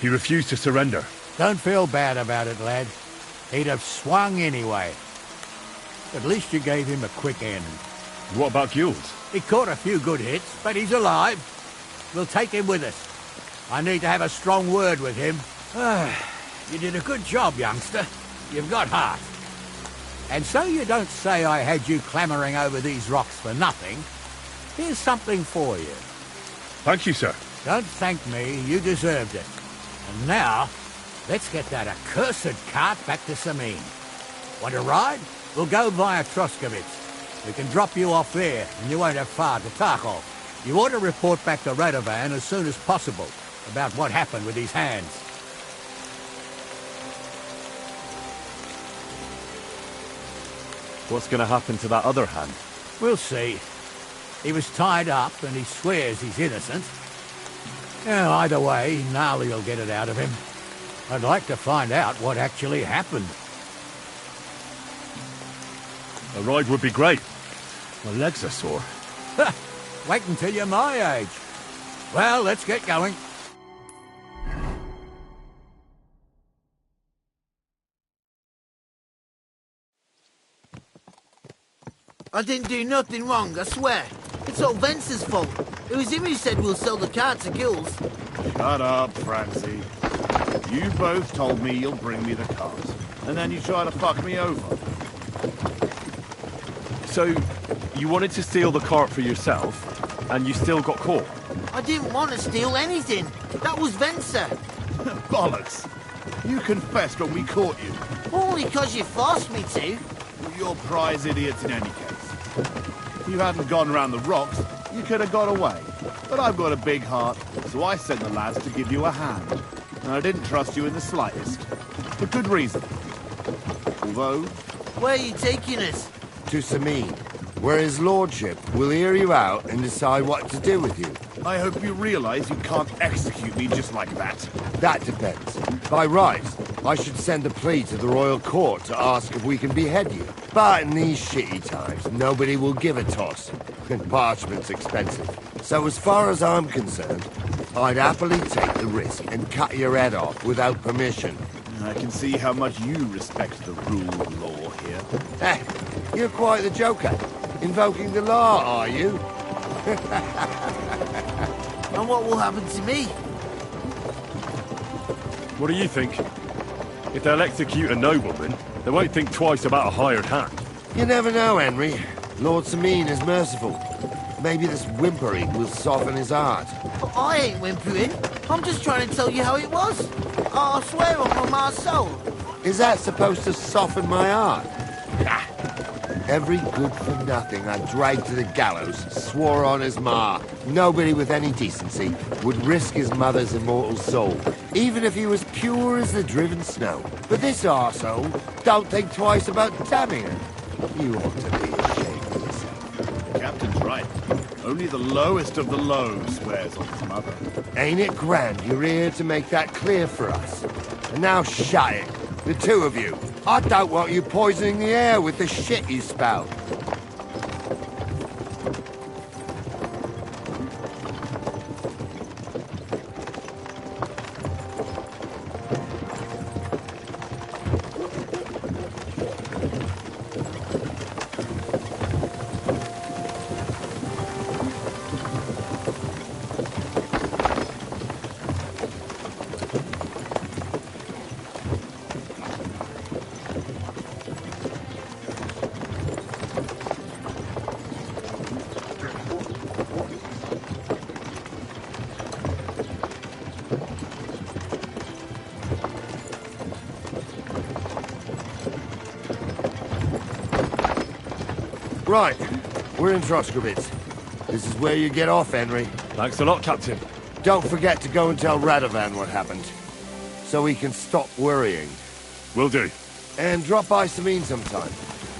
He refused to surrender. Don't feel bad about it, lad. He'd have swung anyway. At least you gave him a quick end. What about Guild? He caught a few good hits, but he's alive. We'll take him with us. I need to have a strong word with him. You did a good job, youngster. You've got heart. And so you don't say I had you clambering over these rocks for nothing. Here's something for you. Thank you, sir. Don't thank me. You deserved it. And now, let's get that accursed cart back to Sameen. Want to ride? We'll go via Troskovitz. We can drop you off there, and you won't have far to Tarkov. You ought to report back to Radovan as soon as possible about what happened with his hands. What's going to happen to that other hand? We'll see. He was tied up, and he swears he's innocent. Yeah, either way, Gnarly will get it out of him. I'd like to find out what actually happened. A ride would be great. My legs are sore. Wait until you're my age. Well, let's get going. I didn't do nothing wrong, I swear. It's all Vence's fault. It was him who said we'll sell the car to Gills. Shut up, Francie. You both told me you'll bring me the cars, and then you try to fuck me over. So, you wanted to steal the cart for yourself, and you still got caught? I didn't want to steal anything. That was Vence. Bollocks! You confessed when we caught you. Only because you forced me to. You're prize idiots in any case. If you hadn't gone around the rocks, you could have got away. But I've got a big heart, so I sent the lads to give you a hand. And I didn't trust you in the slightest. For good reason. Although... Where are you taking us? To Sameen, where his lordship will hear you out and decide what to do with you. I hope you realize you can't execute me just like that. That depends. By rights, I should send a plea to the royal court to ask if we can behead you. But in these shitty times, nobody will give a toss. And parchment's expensive. So as far as I'm concerned, I'd happily take the risk and cut your head off without permission. I can see how much you respect the rule of law here. You're quite the joker. Invoking the law, are you? And what will happen to me? What do you think? If they'll execute a nobleman, they won't think twice about a hired hand. You never know, Henry. Lord Sameen is merciful. Maybe this whimpering will soften his heart. But I ain't whimpering. I'm just trying to tell you how it was. I swear on my ma's soul. Is that supposed to soften my heart? Every good-for-nothing I dragged to the gallows swore on his ma. Nobody with any decency would risk his mother's immortal soul, even if he was pure as the driven snow. But this arsehole don't think twice about damning her. You ought to be ashamed of yourself. The captain's right. Only the lowest of the low swears on his mother. Ain't it grand you're here to make that clear for us? And now shut it, the two of you. I don't want you poisoning the air with the shit you spout. Right, we're in Troskowitz. This is where you get off, Henry. Thanks a lot, Captain. Don't forget to go and tell Radovan what happened, so he can stop worrying. Will do. And drop by Sameen sometime.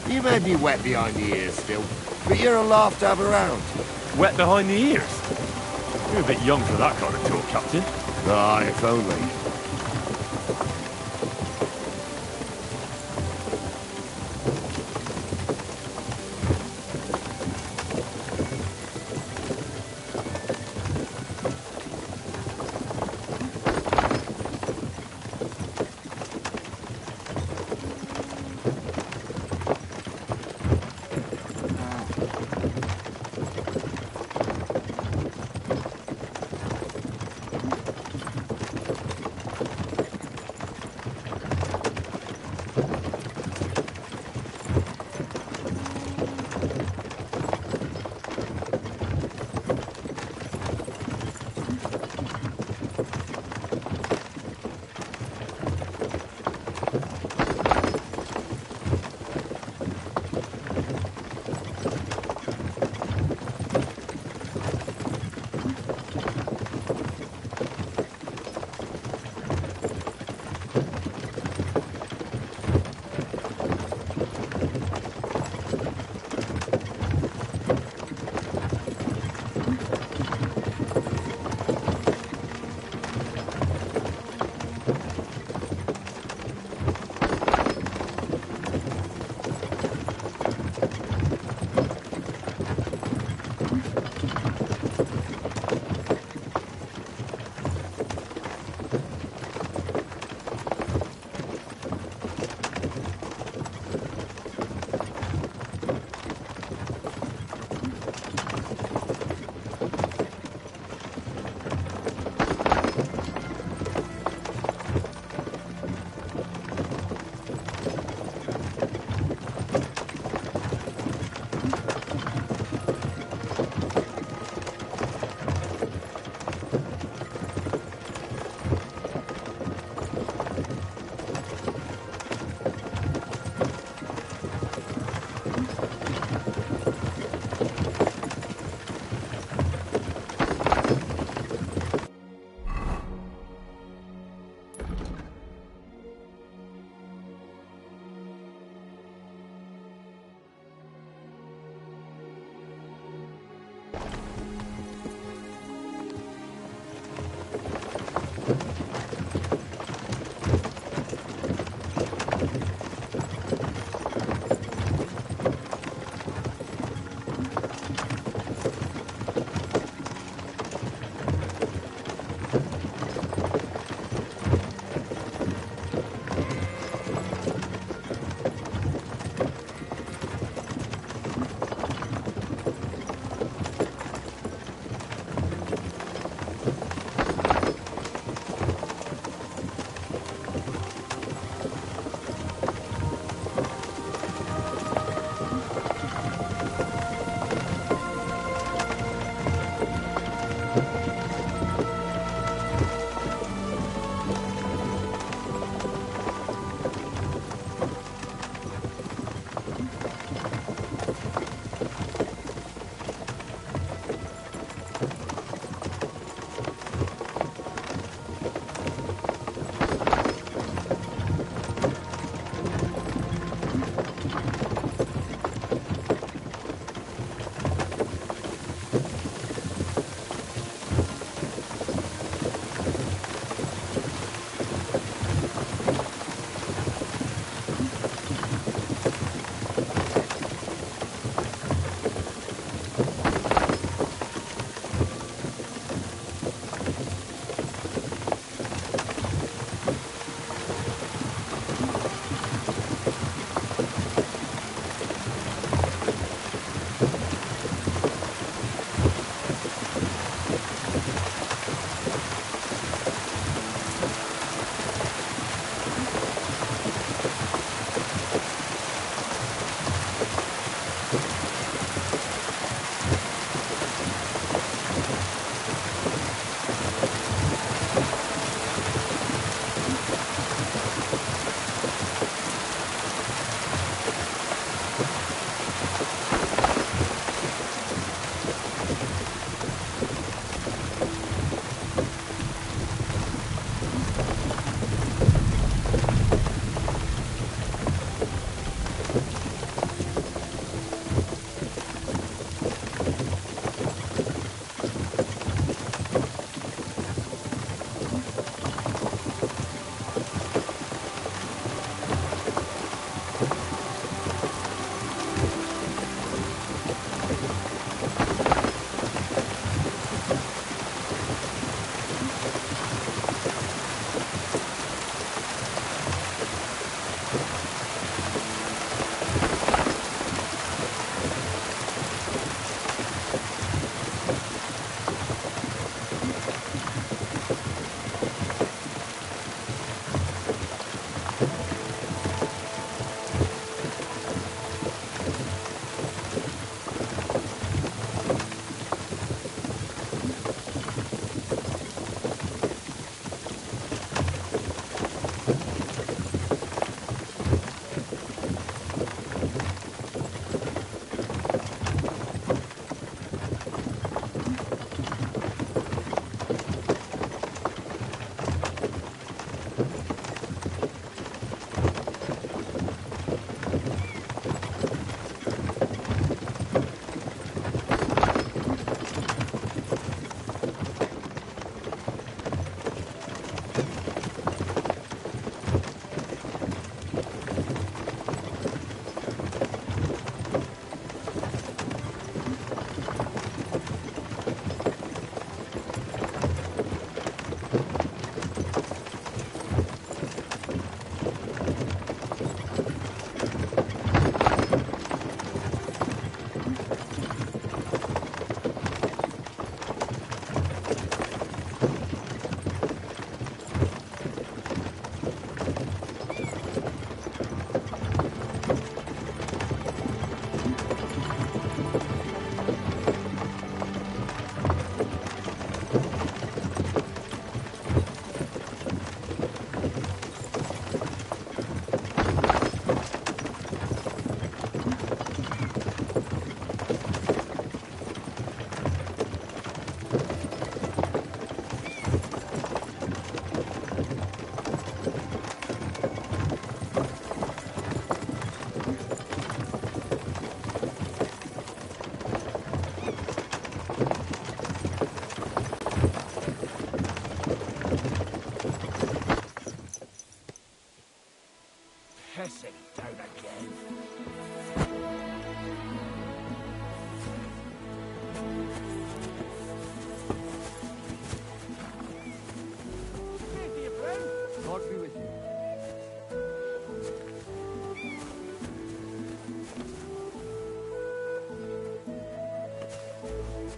You may be wet behind the ears still, but you're a laugh to have around. Wet behind the ears? You're a bit young for that kind of talk, Captain. Ah, if only.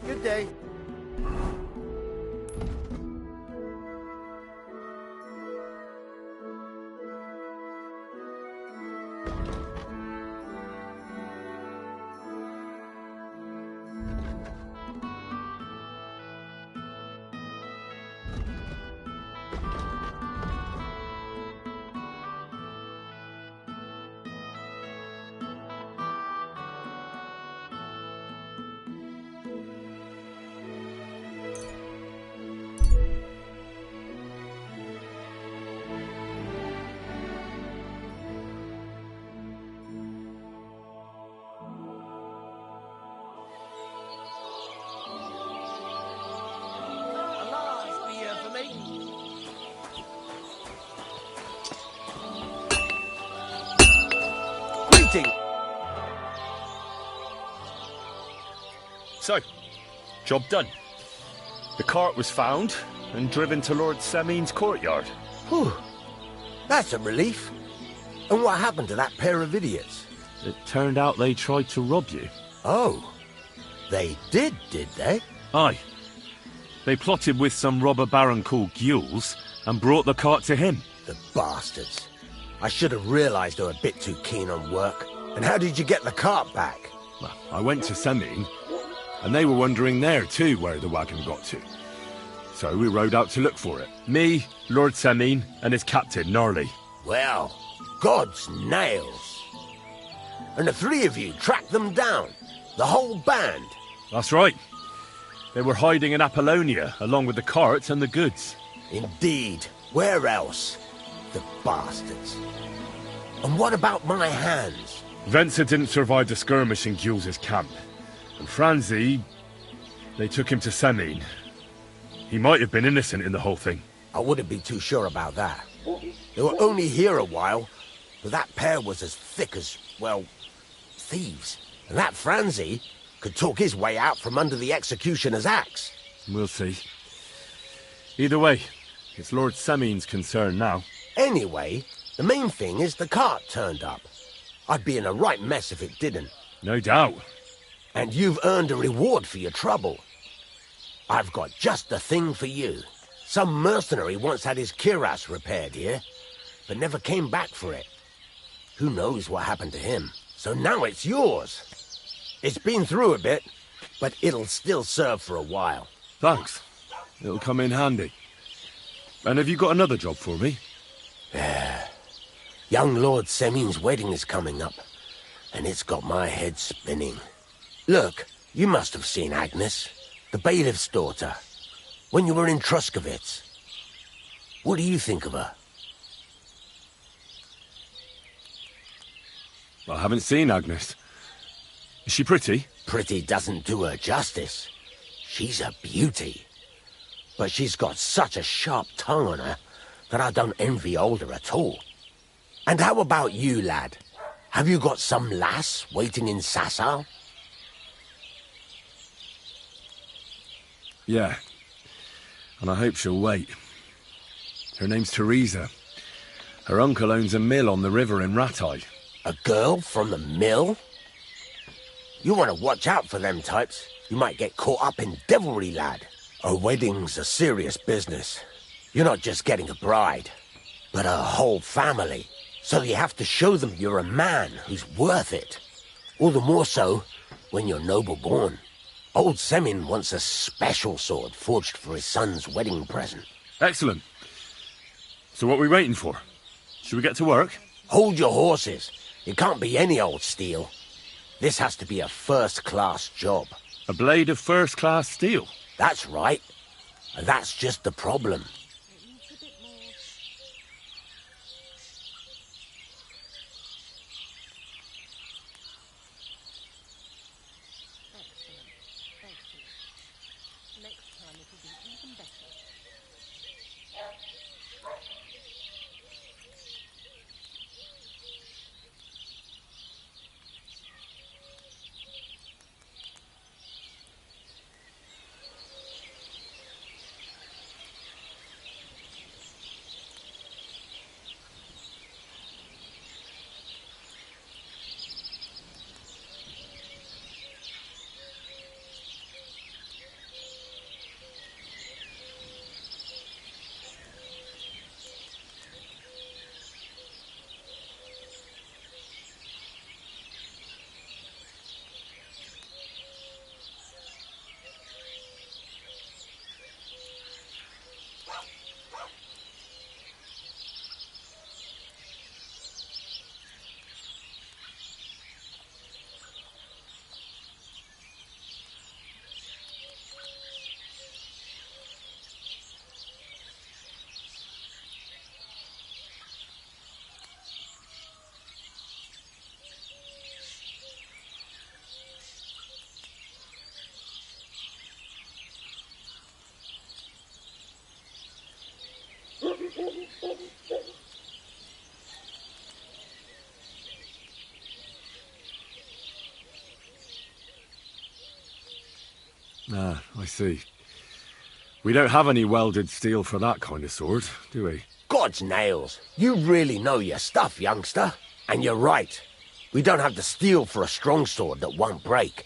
Good day. So, job done. The cart was found and driven to Lord Semin's courtyard. Whew. That's a relief. And what happened to that pair of idiots? It turned out they tried to rob you. Oh. They did they? Aye. They plotted with some robber baron called Gules and brought the cart to him. The bastards. I should have realised they were a bit too keen on work. And how did you get the cart back? Well, I went to Semin, and they were wondering there too where the wagon got to. So we rode out to look for it. Me, Lord Semin, and his captain, Gnarly. Well, God's nails. And the three of you tracked them down? The whole band? That's right. They were hiding in Apollonia, along with the carts and the goods. Indeed. Where else? The bastards. And what about my hands? Venser didn't survive the skirmish in Gules' camp. And Franzi, they took him to Semin. He might have been innocent in the whole thing. I wouldn't be too sure about that. They were only here a while, but that pair was as thick as, well, thieves. And that Franzi could talk his way out from under the executioner's axe. We'll see. Either way, it's Lord Semin's concern now. Anyway, the main thing is the cart turned up. I'd be in a right mess if it didn't. No doubt. And you've earned a reward for your trouble. I've got just the thing for you. Some mercenary once had his cuirass repaired here, but never came back for it. Who knows what happened to him? So now it's yours. It's been through a bit, but it'll still serve for a while. Thanks. It'll come in handy. And have you got another job for me? Young Lord Semin's wedding is coming up, and it's got my head spinning. Look, you must have seen Agnes, the bailiff's daughter, when you were in Truskovitz. What do you think of her? I haven't seen Agnes. Is she pretty? Pretty doesn't do her justice. She's a beauty. But she's got such a sharp tongue on her that I don't envy older at all. And how about you, lad? Have you got some lass waiting in Sasau? Yeah. And I hope she'll wait. Her name's Teresa. Her uncle owns a mill on the river in Ratai. A girl from the mill? You want to watch out for them types. You might get caught up in devilry, lad. A wedding's a serious business. You're not just getting a bride, but a whole family. So you have to show them you're a man who's worth it. All the more so when you're noble-born. Old Semin wants a special sword forged for his son's wedding present. Excellent. So what are we waiting for? Should we get to work? Hold your horses. It can't be any old steel. This has to be a first-class job. A blade of first-class steel? That's right. And that's just the problem. Ah, I see. We don't have any welded steel for that kind of sword, do we? God's nails. You really know your stuff, youngster. And you're right. We don't have the steel for a strong sword that won't break.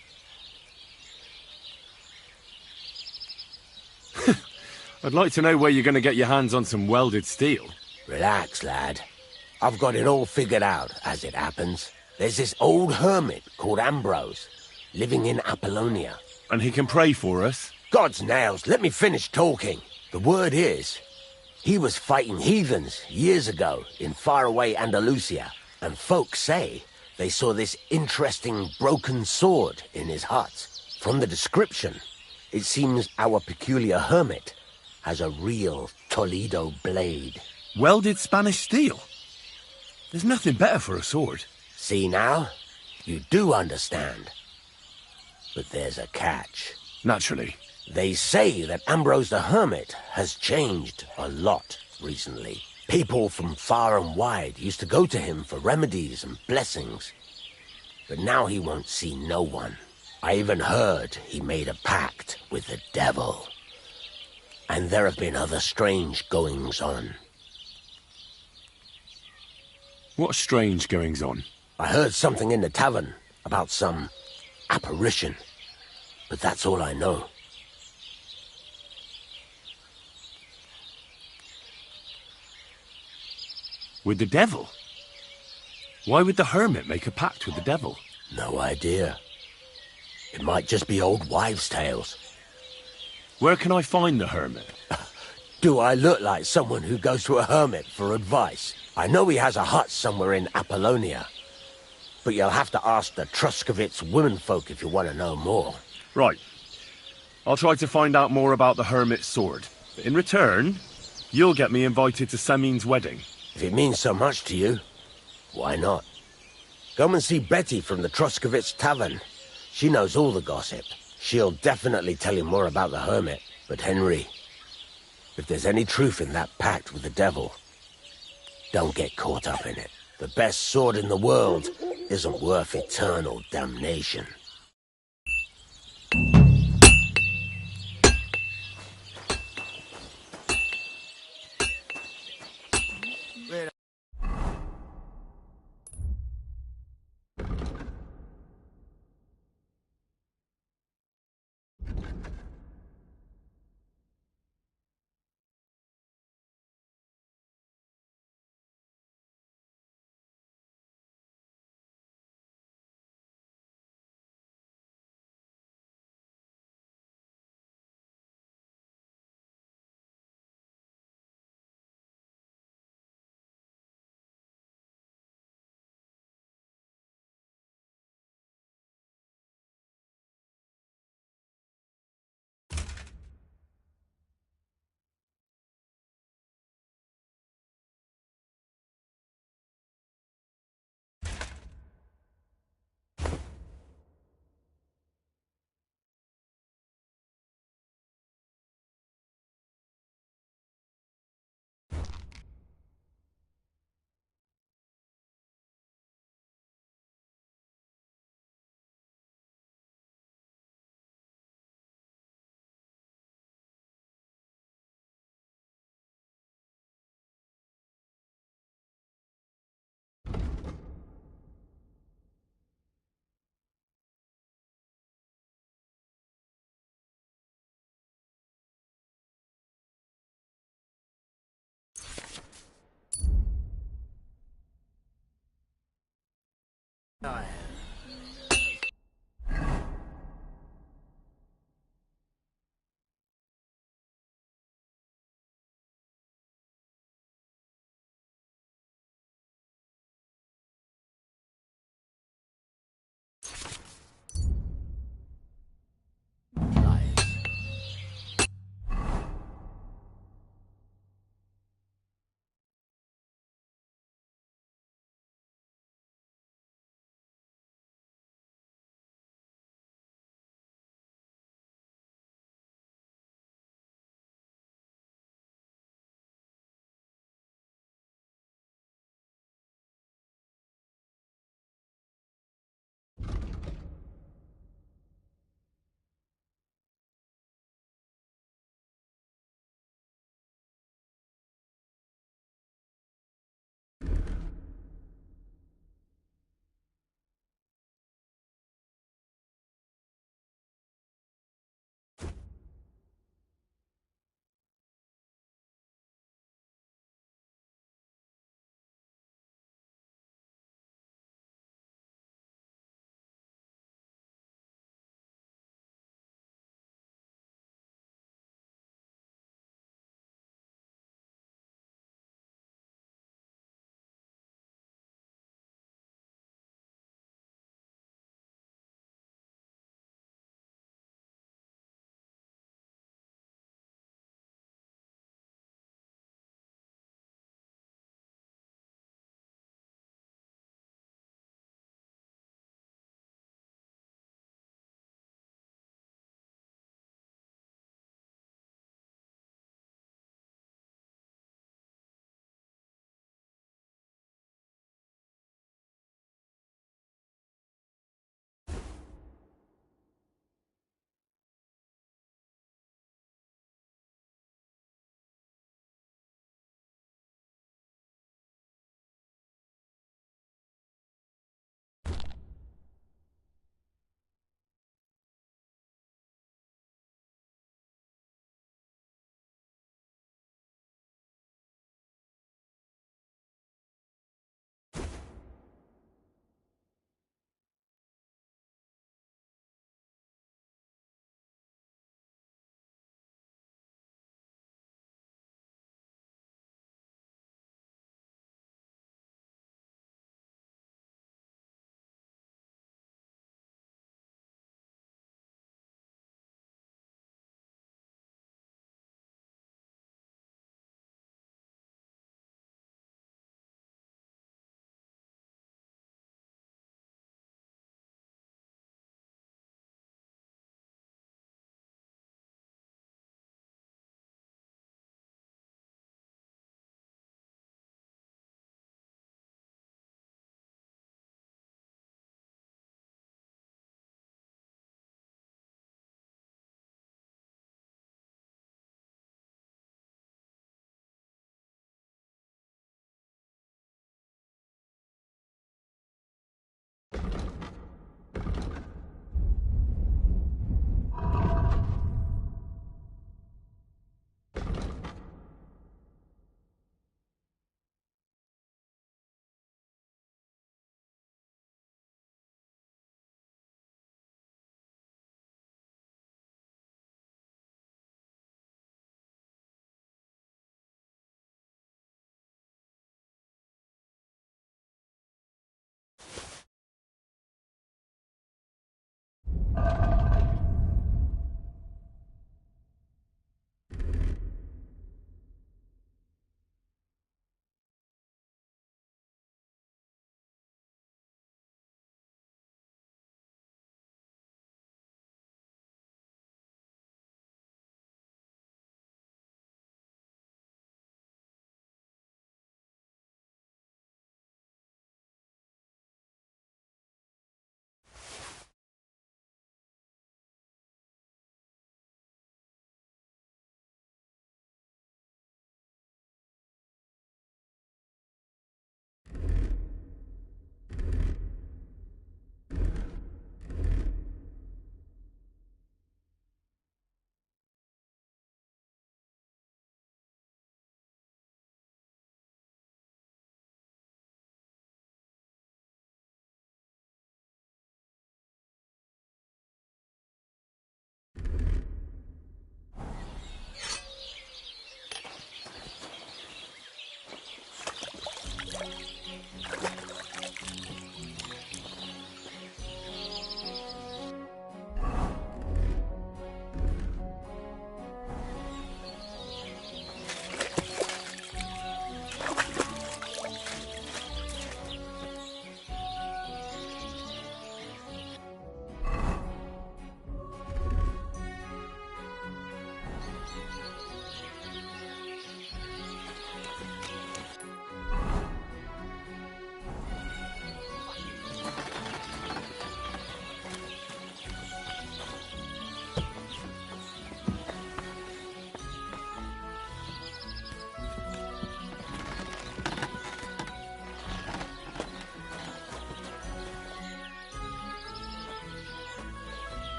I'd like to know where you're going to get your hands on some welded steel. Relax, lad. I've got it all figured out, as it happens. There's this old hermit called Ambrose, living in Apollonia. And he can pray for us? God's nails, let me finish talking. The word is, he was fighting heathens years ago in faraway Andalusia, and folks say they saw this interesting broken sword in his hut. From the description, it seems our peculiar hermit has a real Toledo blade. Welded Spanish steel? There's nothing better for a sword. See now? You do understand. But there's a catch. Naturally. They say that Ambrose the Hermit has changed a lot recently. People from far and wide used to go to him for remedies and blessings. But now he won't see no one. I even heard he made a pact with the devil. And there have been other strange goings-on. What strange goings-on? I heard something in the tavern about some apparition. But that's all I know. With the devil? Why would the hermit make a pact with the devil? No idea. It might just be old wives' tales. Where can I find the hermit? Do I look like someone who goes to a hermit for advice? I know he has a hut somewhere in Apollonia. But you'll have to ask the Truscovitz womenfolk if you want to know more. Right. I'll try to find out more about the hermit's sword. In return, you'll get me invited to Semin's wedding. If it means so much to you, why not? Come and see Betty from the Truscovitz Tavern. She knows all the gossip. She'll definitely tell you more about the hermit. But Henry, if there's any truth in that pact with the devil, don't get caught up in it. The best sword in the world isn't worth eternal damnation.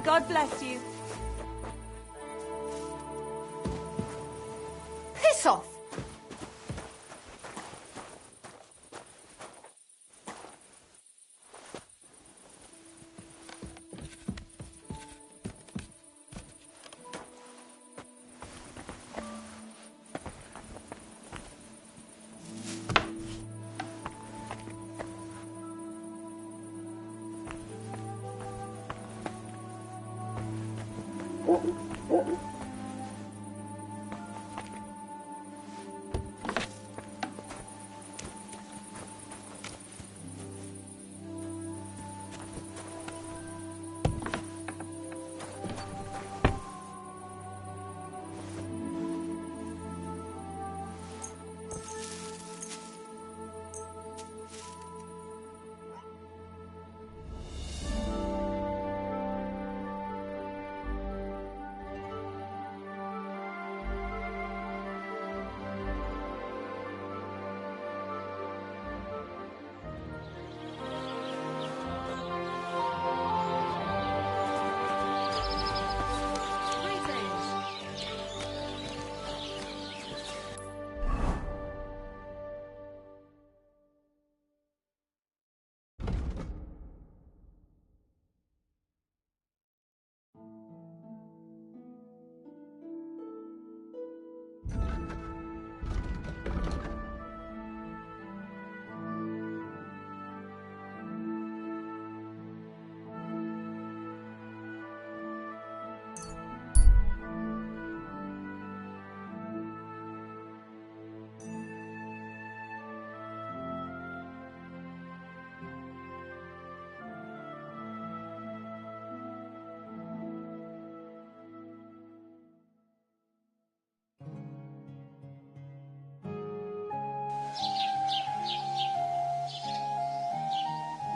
God bless you. Piss off!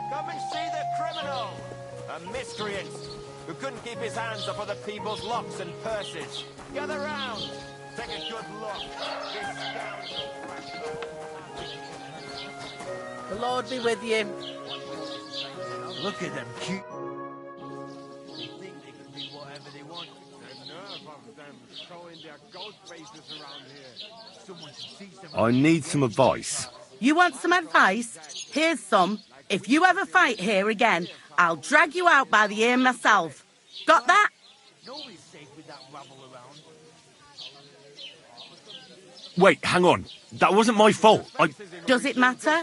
Come and see the criminal! A miscreant who couldn't keep his hands off other people's locks and purses. Gather round! Take a good look. This scoundrel. The Lord be with you. Look at them cute. They think they can do whatever they want. The nerve of them showing their ghost faces around here. Someone should see some. I need some advice. You want some advice? Here's some. If you ever fight here again, I'll drag you out by the ear myself. Got that? Nobody's safe with that rabble around. Wait, hang on. That wasn't my fault. Does it matter?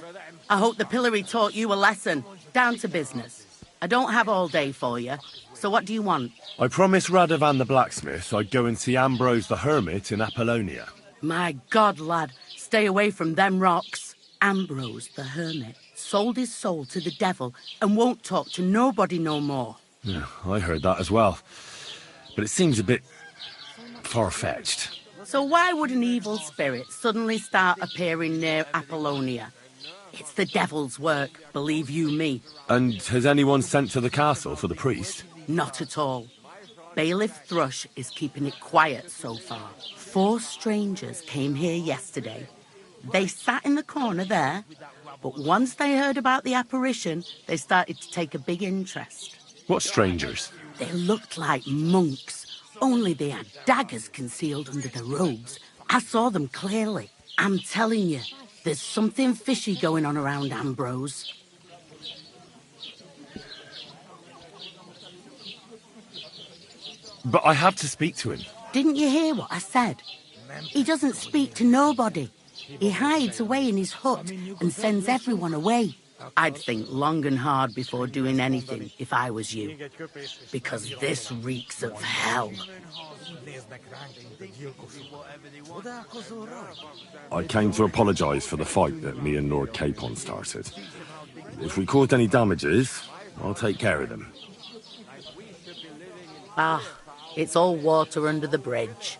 I hope the pillory taught you a lesson. Down to business. I don't have all day for you. So what do you want? I promised Radovan the blacksmith I'd go and see Ambrose the hermit in Apollonia. My God, lad, stay away from them rocks. Ambrose the hermit sold his soul to the devil and won't talk to nobody no more. Yeah, I heard that as well. But it seems a bit far-fetched. So why would an evil spirit suddenly start appearing near Apollonia? It's the devil's work, believe you me. And has anyone sent to the castle for the priest? Not at all. Bailiff Thrush is keeping it quiet so far. 4 strangers came here yesterday. They sat in the corner there, but once they heard about the apparition, they started to take a big interest. What strangers? They looked like monks, only they had daggers concealed under their robes. I saw them clearly. I'm telling you, there's something fishy going on around Ambrose. But I have to speak to him. Didn't you hear what I said? He doesn't speak to nobody. He hides away in his hut and sends everyone away. I'd think long and hard before doing anything if I was you. Because this reeks of hell. I came to apologise for the fight that me and Lord Capon started. If we caused any damages, I'll take care of them. Ah, it's all water under the bridge.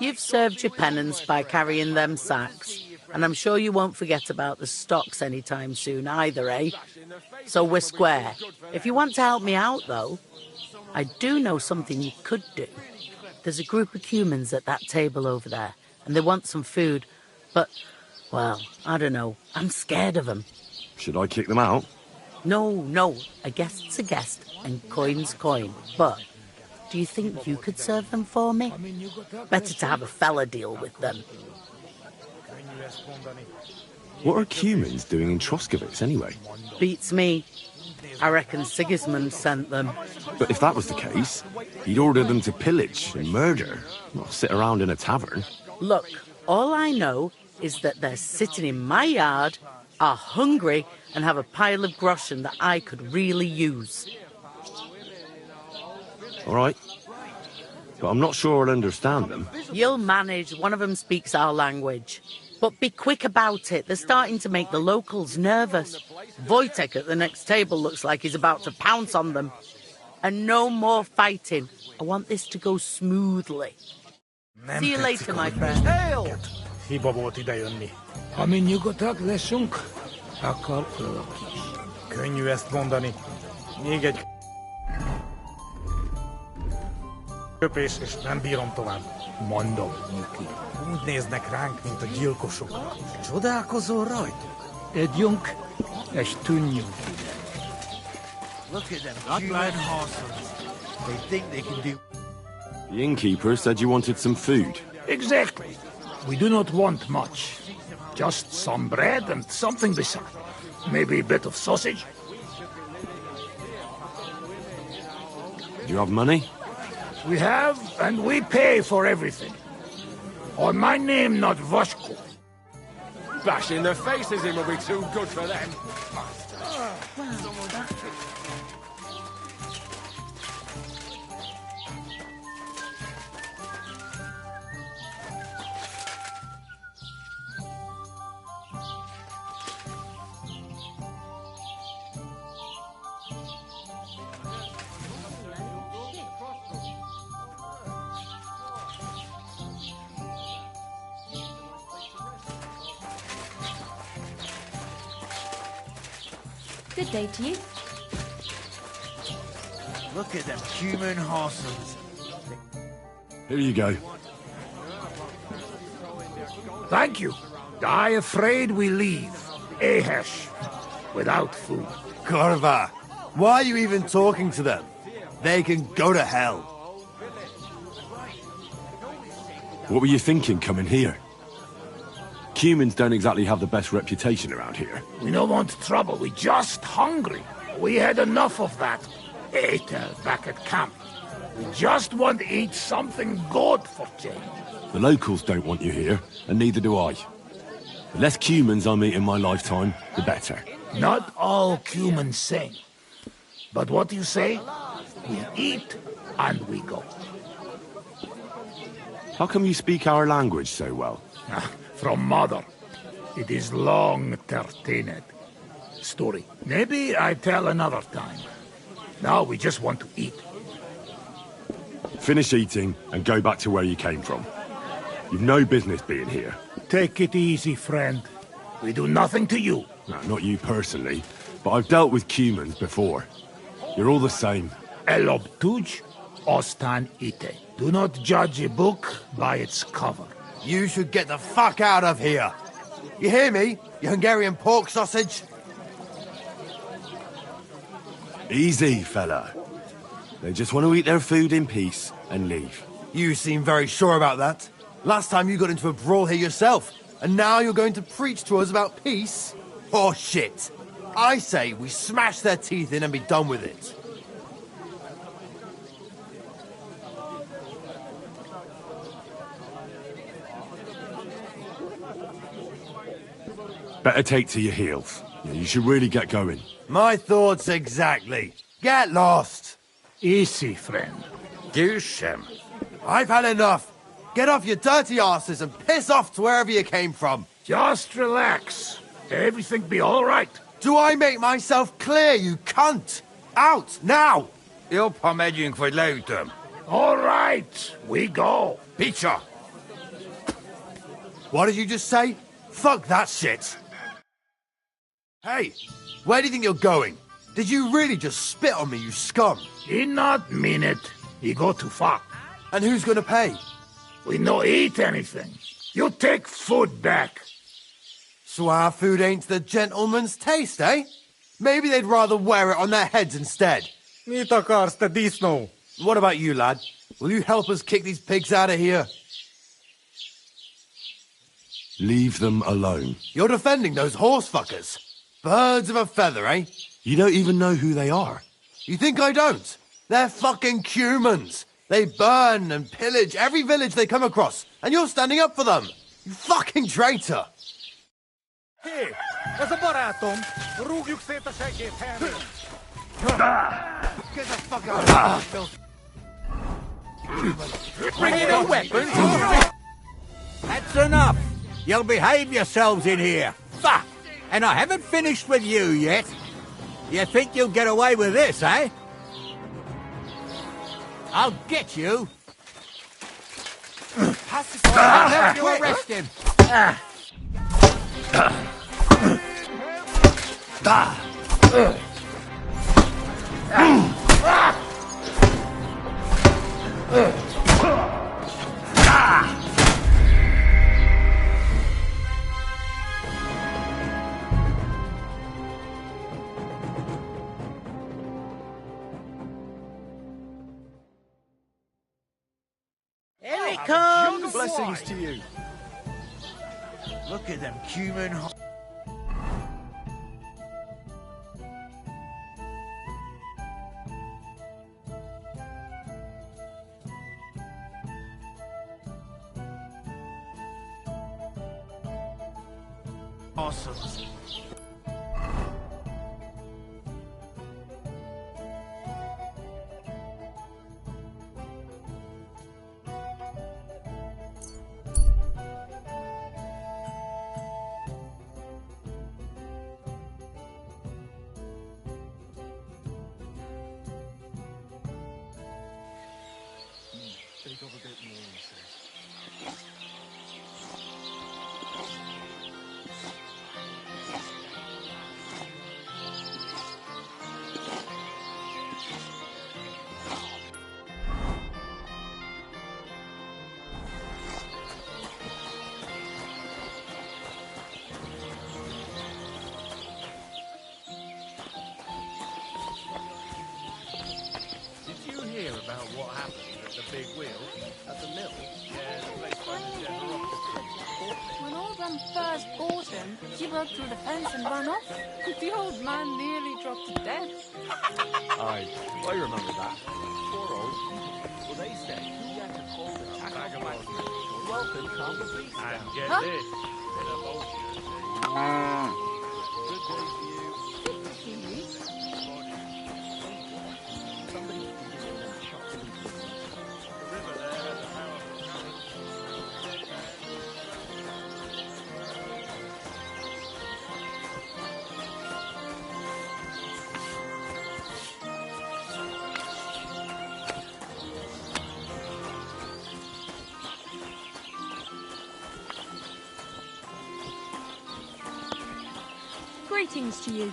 You've served your penance by carrying them sacks, and I'm sure you won't forget about the stocks anytime soon either, eh? So we're square. If you want to help me out, though, I do know something you could do. There's a group of humans at that table over there, and they want some food, but, well, I don't know. I'm scared of them. Should I kick them out? No, a guest's a guest, and coin's coin. But Do you think you could serve them for me? Better to have a fella deal with them. What are Cumans doing in Troskovitz anyway? Beats me. I reckon Sigismund sent them. But if that was the case, he'd order them to pillage and murder, not sit around in a tavern. Look, all I know is that they're sitting in my yard, are hungry, and have a pile of groschen that I could really use. All right. But I'm not sure I'll understand them. You'll manage. One of them speaks our language. But be quick about it. They're starting to make the locals nervous. Wojtek at the next table looks like he's about to pounce on them. And no more fighting. I want this to go smoothly. See you later, my friend. Hiba volt idejönni. Ami nyugodtak leszünk, akkor fölök is. Könnyű ezt mondani. Még egy köpés, és nem bírom tovább. Mondom, Niki. Úgy néznek ránk, mint a gyilkosokra. Csodálkozol rajta? Együnk, és tűnjünk ide. Look at them human horses. They think they can do... The innkeeper said you wanted some food. Exactly. We do not want much. Just some bread and something beside. Maybe a bit of sausage. Do you have money? We have, and we pay for everything. On my name, not Voshko. Bashing their faces in will be too good for them. Good day to you. Look at them human horses. Here you go. Thank you. I afraid we leave. Ahesh. Without food. Korva, why are you even talking to them? They can go to hell. What were you thinking coming here? Cumans don't exactly have the best reputation around here. We don't want trouble. We just hungry. We had enough of that. Ate back at camp. We just want to eat something good for change. The locals don't want you here, and neither do I. The less Cumans I meet in my lifetime, the better. Not all Cumans same. But what you say? We eat and we go. How come you speak our language so well? From mother. It is long tertined. Story. Maybe I tell another time. Now we just want to eat. Finish eating and go back to where you came from. You've no business being here. Take it easy, friend. We do nothing to you. No, not you personally, but I've dealt with Cumans before. You're all the same. Elob tuj, ostan ite. Do not judge a book by its cover. You should get the fuck out of here. You hear me, you Hungarian pork sausage? Easy, fella. They just want to eat their food in peace and leave. You seem very sure about that. Last time you got into a brawl here yourself, and now you're going to preach to us about peace? Oh shit. I say we smash their teeth in and be done with it. Better take to your heels. You should really get going. My thoughts exactly. Get lost. Easy, friend. Gushem. I've had enough. Get off your dirty asses and piss off to wherever you came from. Just relax. Everything be all right. Do I make myself clear, you cunt? Out, now! Jag på megyünk, vagy leütöm. All right, we go. Picture. What did you just say? Fuck that shit. Hey, where do you think you're going? Did you really just spit on me, you scum? He not mean it. He go too far. And who's gonna pay? We no eat anything. You take food back. So our food ain't the gentleman's taste, eh? Maybe they'd rather wear it on their heads instead. Mit akarsz, te disznó? What about you, lad? Will you help us kick these pigs out of here? Leave them alone. You're defending those horse fuckers. Birds of a feather, eh? You don't even know who they are. You think I don't? They're fucking humans. They burn and pillage every village they come across, and you're standing up for them. You fucking traitor. Hé, ez a barátom! Rúgjuk szét a segét, Henry! Get the fuck out of here! Bring in a weapon! That's enough! You'll behave yourselves in here. Fuck! And I haven't finished with you yet. You think you'll get away with this, eh? I'll get you. I'll help you arrest him. Here he comes! Blessings to you. Look at them human... Awesome. Take off a bit more, he says. Did you hear about what happened at the big wheel at the mill? Yeah, the place by the dead rock. When all of them first bought him, he broke through the fence and ran off. The old man nearly dropped to death. I remember that. Poor old. Well, they said he had to hold a bag of wax. Welcome, calm the beast down. And get this. In a bullshit. Good day to you. Good to see you. Somebody can give you a shot. The river there has a powerful current. Greetings to you.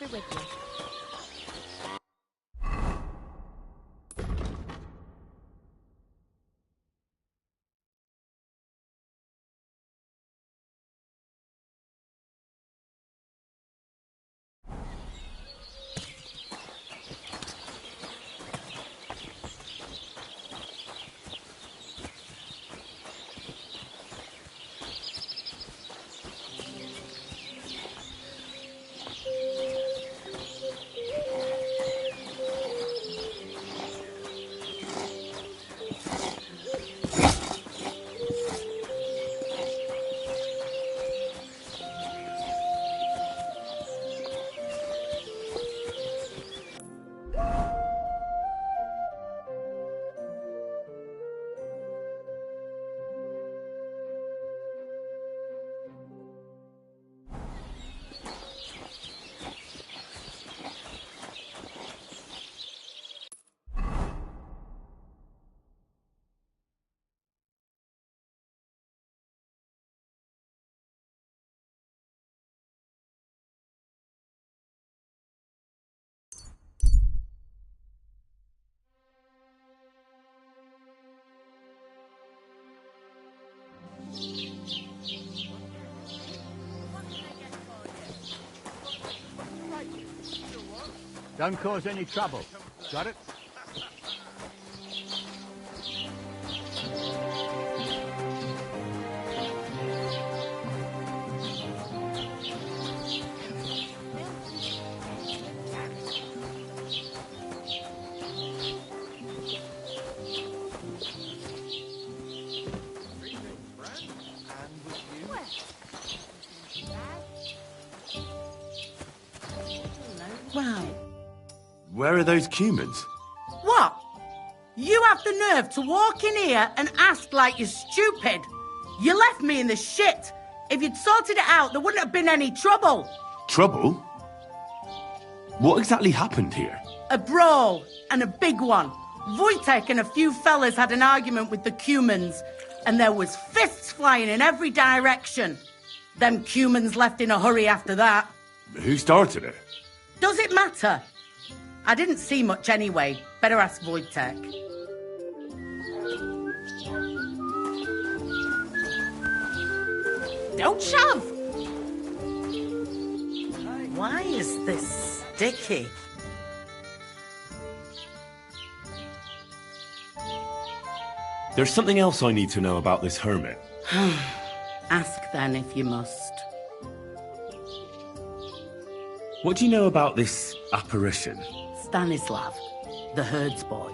God be with you. Don't cause any trouble. Got it? Wow. Where are those Cumans? What? You have the nerve to walk in here and ask like you're stupid? You left me in the shit. If you'd sorted it out, there wouldn't have been any trouble. Trouble? What exactly happened here? A brawl, and a big one. Wojtek and a few fellas had an argument with the Cumans, and there was fists flying in every direction. Them Cumans left in a hurry after that. Who started it? Does it matter? I didn't see much anyway. Better ask Wojtek. Don't shove! Why is this sticky? There's something else I need to know about this hermit. Ask then if you must. What do you know about this apparition? Stanislav, the herds boy.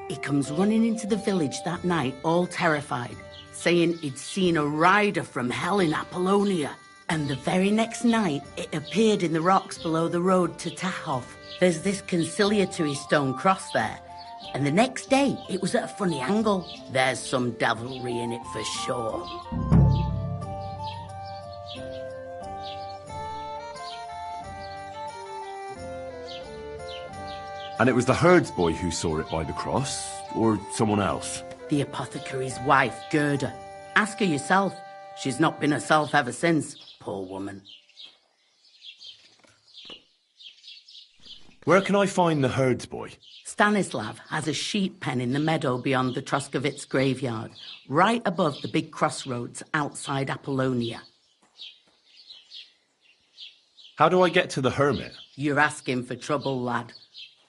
He comes running into the village that night, all terrified, saying he'd seen a rider from hell in Apollonia. And the very next night, it appeared in the rocks below the road to Tahov. There's this conciliatory stone cross there. And the next day, it was at a funny angle. There's some devilry in it for sure. And it was the herds boy who saw it by the cross, or someone else? The apothecary's wife, Gerda. Ask her yourself. She's not been herself ever since, poor woman. Where can I find the herds boy? Stanislav has a sheep pen in the meadow beyond the Troskovitz graveyard, right above the big crossroads outside Apollonia. How do I get to the hermit? You're asking for trouble, lad.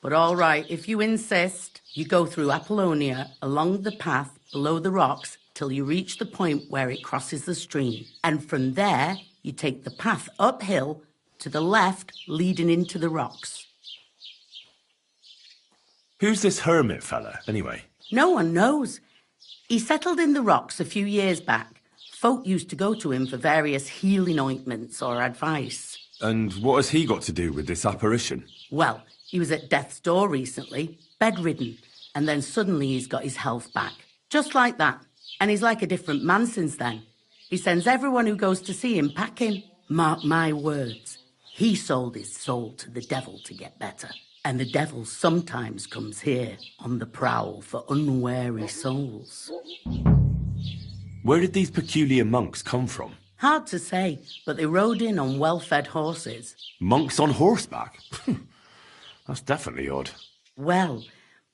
But all right, if you insist, you go through Apollonia, along the path below the rocks, till you reach the point where it crosses the stream. And from there, you take the path uphill to the left, leading into the rocks. Who's this hermit fella, anyway? No one knows. He settled in the rocks a few years back. Folk used to go to him for various healing ointments or advice. And what has he got to do with this apparition? Well, he was at death's door recently, bedridden, and then suddenly he's got his health back. Just like that. And he's like a different man since then. He sends everyone who goes to see him packing. Mark my words. He sold his soul to the devil to get better. And the devil sometimes comes here on the prowl for unwary souls. Where did these peculiar monks come from? Hard to say, but they rode in on well-fed horses. Monks on horseback? That's definitely odd. Well,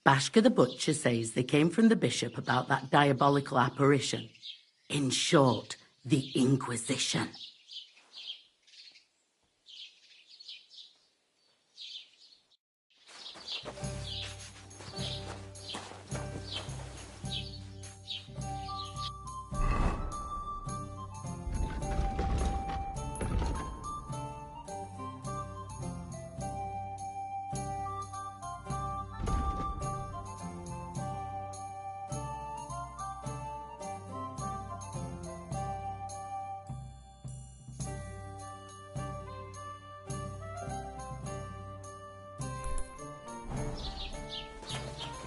Bashka the Butcher says they came from the bishop about that diabolical apparition. In short, the Inquisition.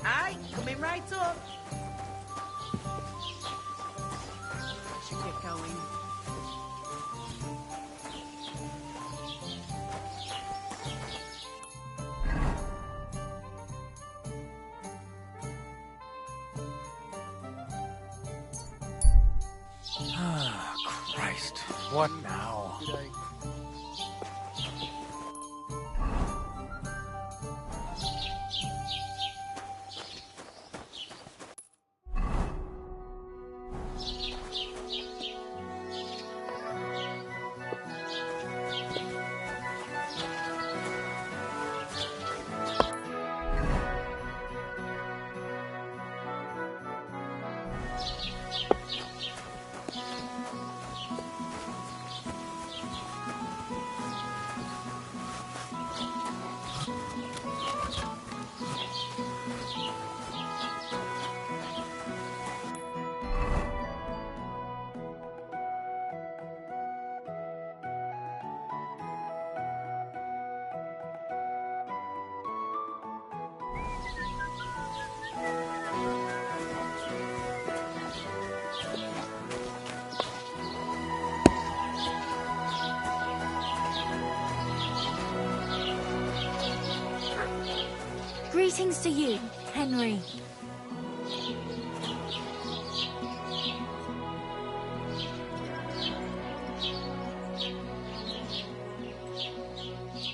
Aye, coming right up. Should get going. Ah, Christ. What now? Greetings to you, Henry.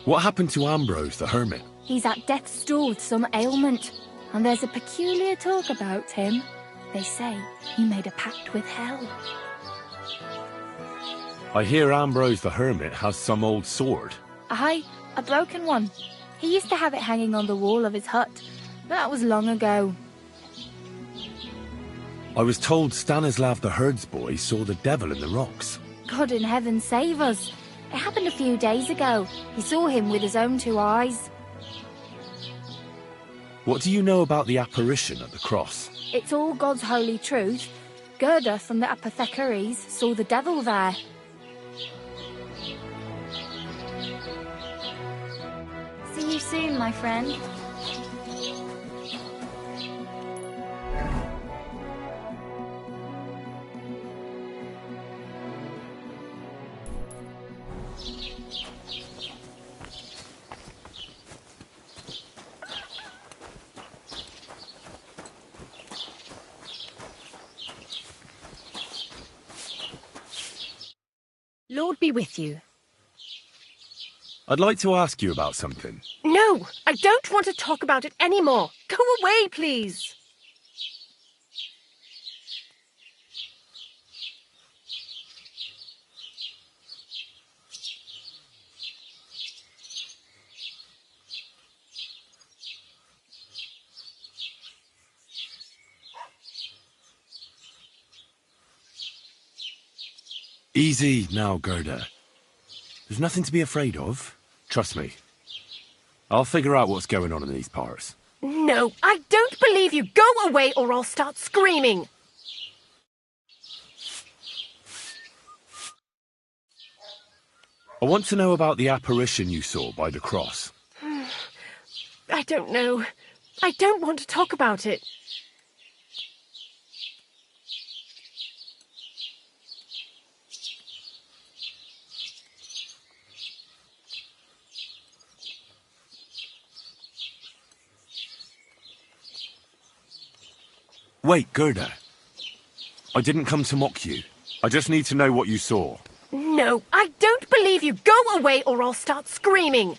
What happened to Ambrose the hermit? He's at death's door with some ailment, and there's a peculiar talk about him. They say he made a pact with hell. I hear Ambrose the hermit has some old sword. Aye, a broken one. He used to have it hanging on the wall of his hut, but that was long ago. I was told Stanislav the herdsboy saw the devil in the rocks. God in heaven save us. It happened a few days ago. He saw him with his own 2 eyes. What do you know about the apparition at the cross? It's all God's holy truth. Gerda from the apothecaries saw the devil there. See you soon, my friend. Lord be with you. I'd like to ask you about something. No, I don't want to talk about it anymore. Go away, please. Easy now, Gerda. There's nothing to be afraid of. Trust me. I'll figure out what's going on in these parts. No, I don't believe you. Go away or I'll start screaming. I want to know about the apparition you saw by the cross. I don't know. I don't want to talk about it. Wait, Gerda. I didn't come to mock you. I just need to know what you saw. No, I don't believe you. Go away or I'll start screaming.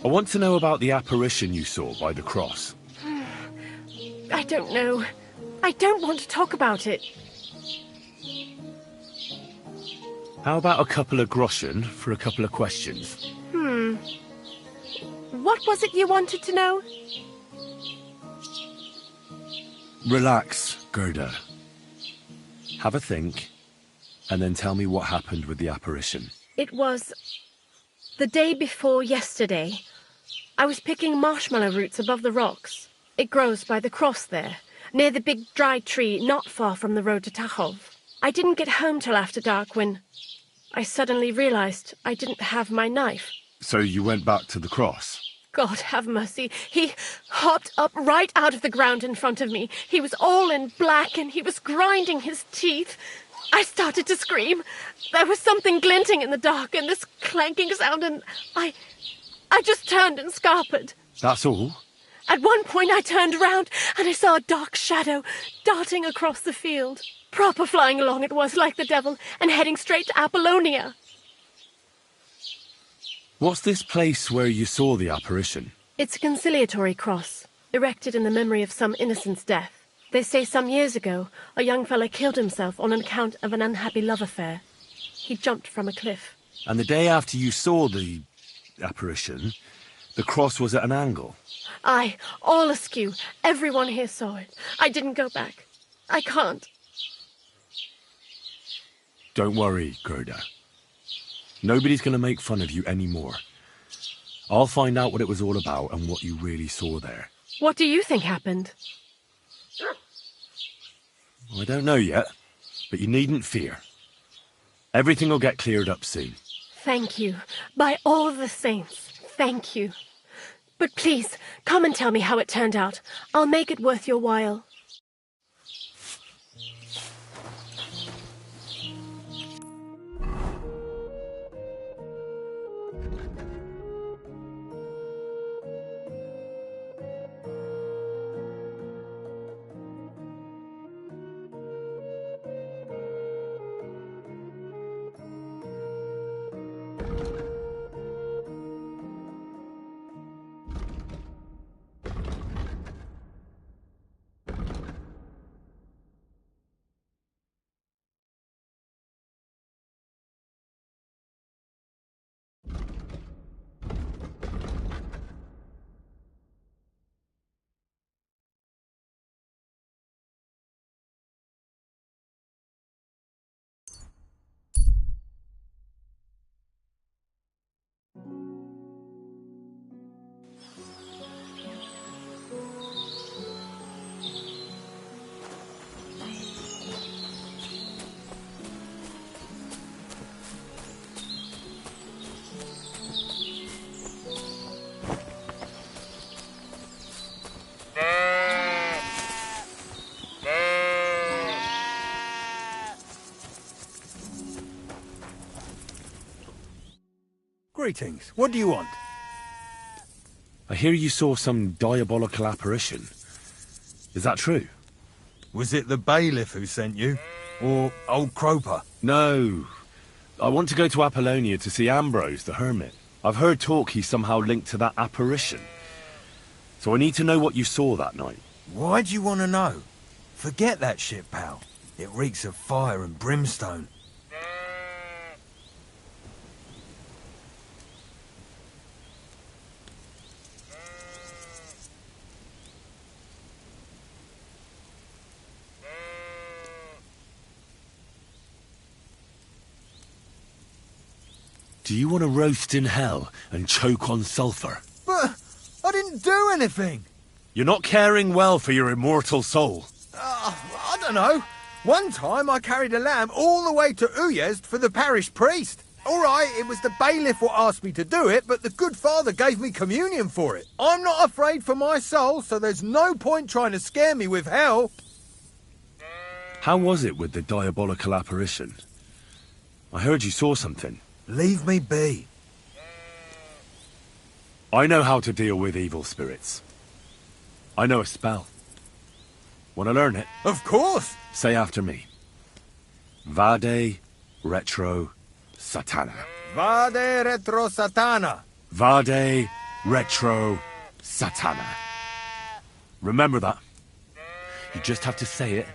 I want to know about the apparition you saw by the cross. I don't know. I don't want to talk about it. How about a couple of groschen for a couple of questions? What was it you wanted to know? Relax, Gerda. Have a think, and then tell me what happened with the apparition. It was the day before yesterday. I was picking marshmallow roots above the rocks. It grows by the cross there, near the big dry tree not far from the road to Tachov. I didn't get home till after dark when I suddenly realized I didn't have my knife. So you went back to the cross? God have mercy. He hopped up right out of the ground in front of me. He was all in black and he was grinding his teeth. I started to scream. There was something glinting in the dark and this clanking sound and I just turned and scarpered. That's all? At one point I turned around and I saw a dark shadow darting across the field. Proper flying along it was, like the devil, and heading straight to Apollonia. What's this place where you saw the apparition? It's a conciliatory cross, erected in the memory of some innocent's death. They say some years ago, a young fellow killed himself on account of an unhappy love affair. He jumped from a cliff. And the day after you saw the apparition, the cross was at an angle? Aye, all askew. Everyone here saw it. I didn't go back. I can't. Don't worry, Gerda. Nobody's going to make fun of you anymore. I'll find out what it was all about and what you really saw there. What do you think happened? I don't know yet, but you needn't fear. Everything will get cleared up soon. Thank you. By all the saints, thank you. But please, come and tell me how it turned out. I'll make it worth your while. Greetings. What do you want? I hear you saw some diabolical apparition. Is that true? Was it the bailiff who sent you? Or old Croper? No. I want to go to Apollonia to see Ambrose, the hermit. I've heard talk he's somehow linked to that apparition. So I need to know what you saw that night. Why do you want to know? Forget that shit, pal. It reeks of fire and brimstone. Do you want to roast in hell and choke on sulphur? But I didn't do anything. You're not caring well for your immortal soul. I don't know. One time I carried a lamb all the way to Uyezd for the parish priest. All right, it was the bailiff what asked me to do it, but the good father gave me communion for it. I'm not afraid for my soul, so there's no point trying to scare me with hell. How was it with the diabolical apparition? I heard you saw something. Leave me be. I know how to deal with evil spirits. I know a spell. Want to learn it? Of course! Say after me. Vade retro satana. Vade retro satana. Vade retro satana. Remember that. You just have to say it,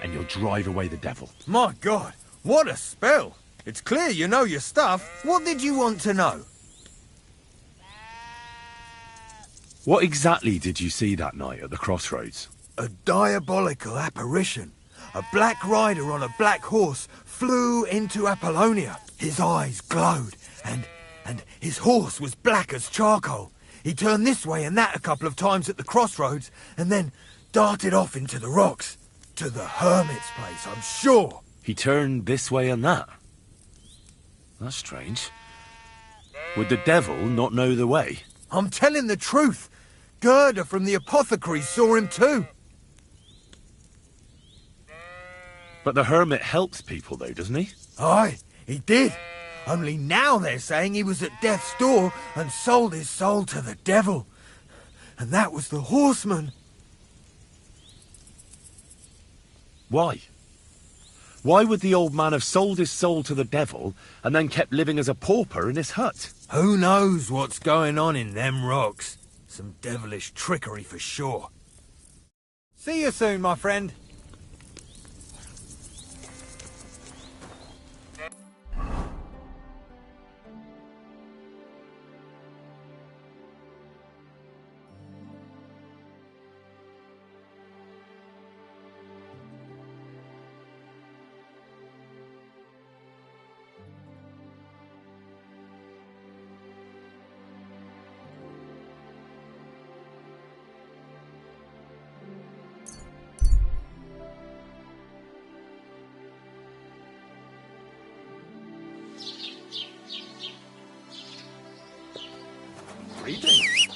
and you'll drive away the devil. My God, what a spell! It's clear you know your stuff. What did you want to know? What exactly did you see that night at the crossroads? A diabolical apparition. A black rider on a black horse flew into Apollonia. His eyes glowed, and his horse was black as charcoal. He turned this way and that a couple of times at the crossroads, and then darted off into the rocks. To the hermit's place, I'm sure. He turned this way and that? That's strange. Would the devil not know the way? I'm telling the truth. Gerda from the apothecary saw him too. But the hermit helps people though, doesn't he? Aye, he did. Only now they're saying he was at death's door and sold his soul to the devil. And that was the horseman. Why? Why would the old man have sold his soul to the devil and then kept living as a pauper in his hut? Who knows what's going on in them rocks? Some devilish trickery for sure. See you soon, my friend. Greetings.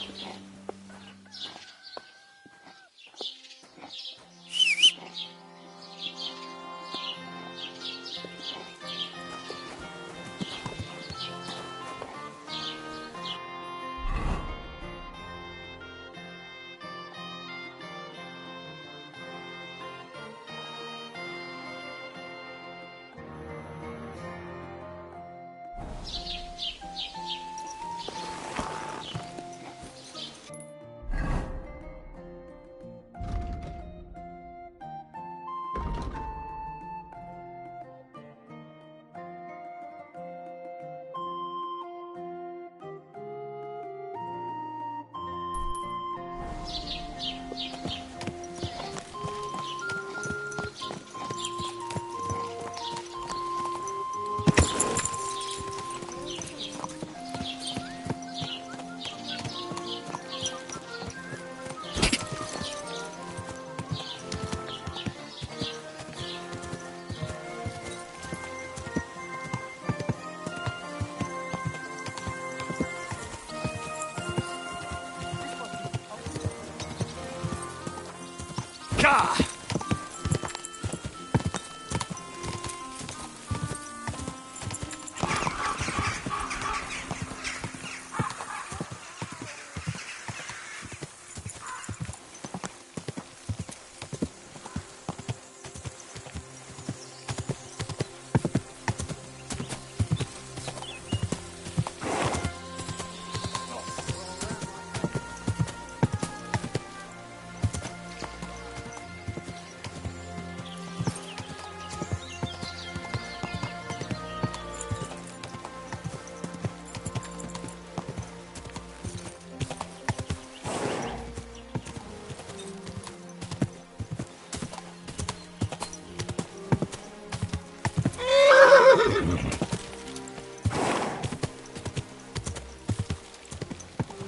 Gah!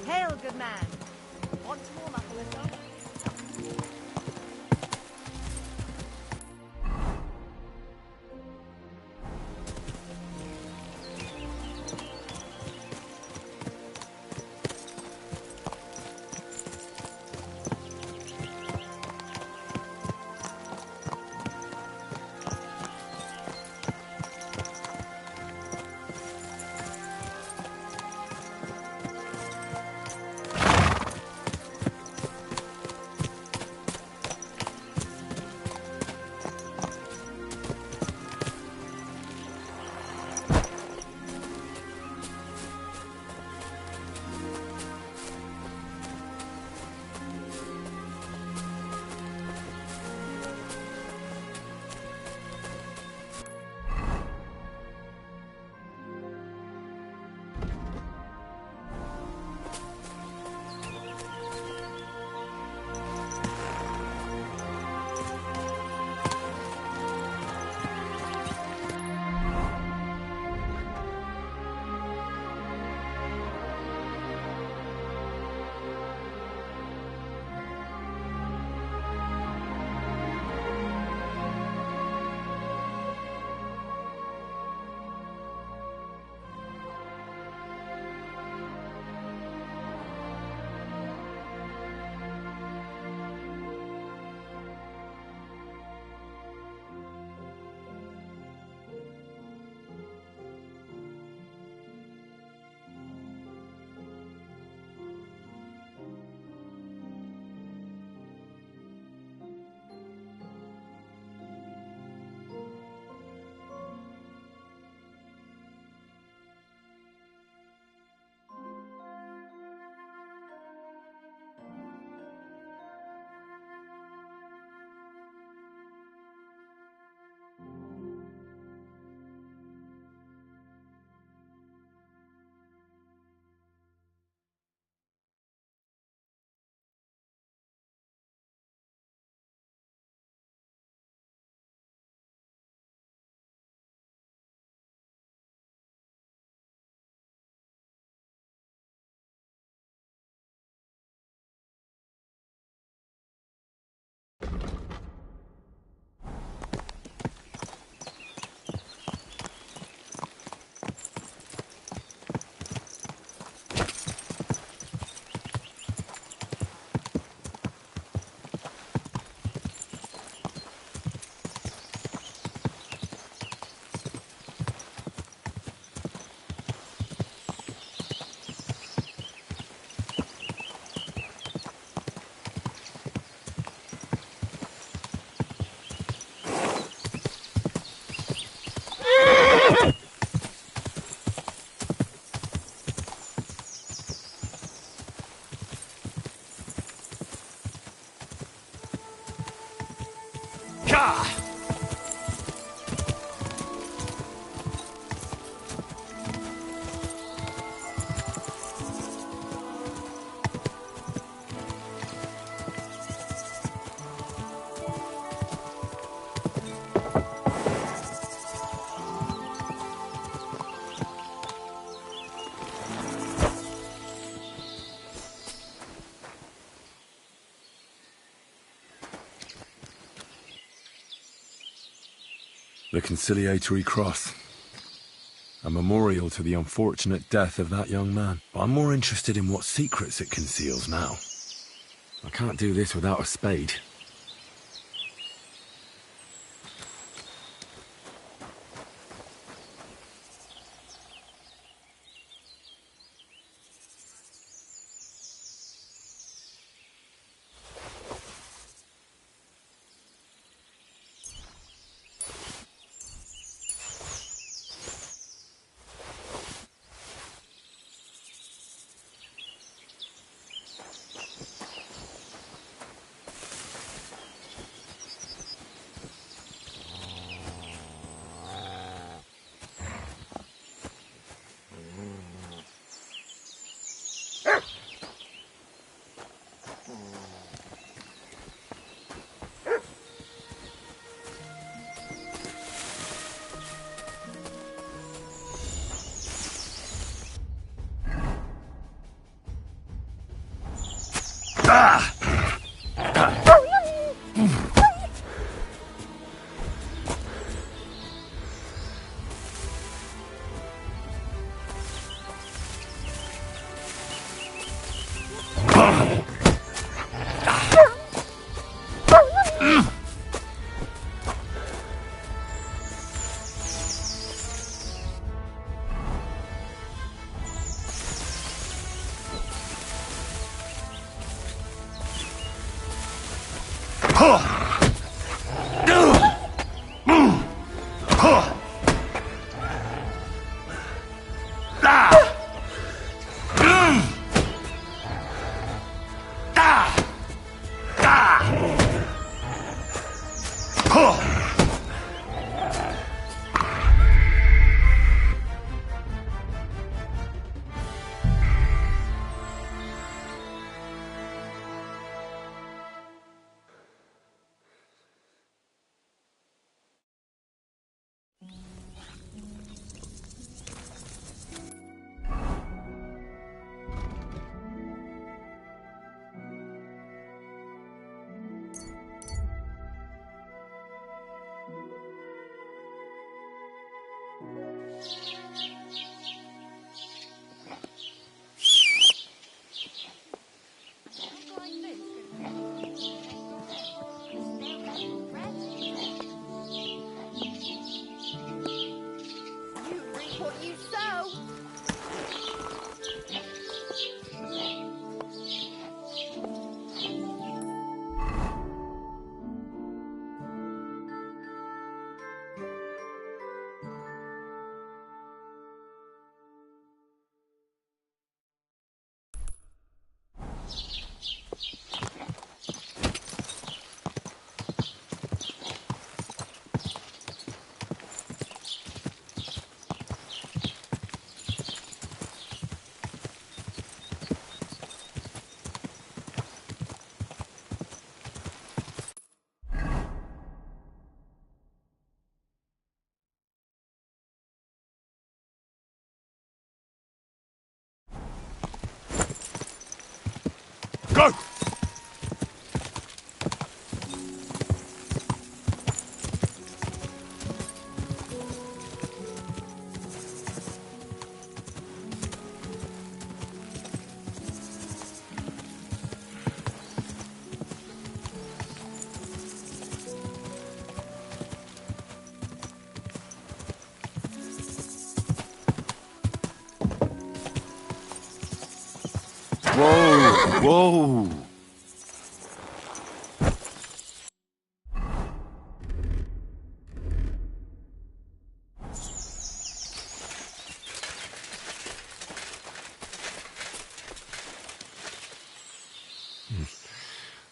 Hail, good man. Want to warm up a little? The conciliatory cross. A memorial to the unfortunate death of that young man. But I'm more interested in what secrets it conceals now. I can't do this without a spade. Go! Whoa! Whoa!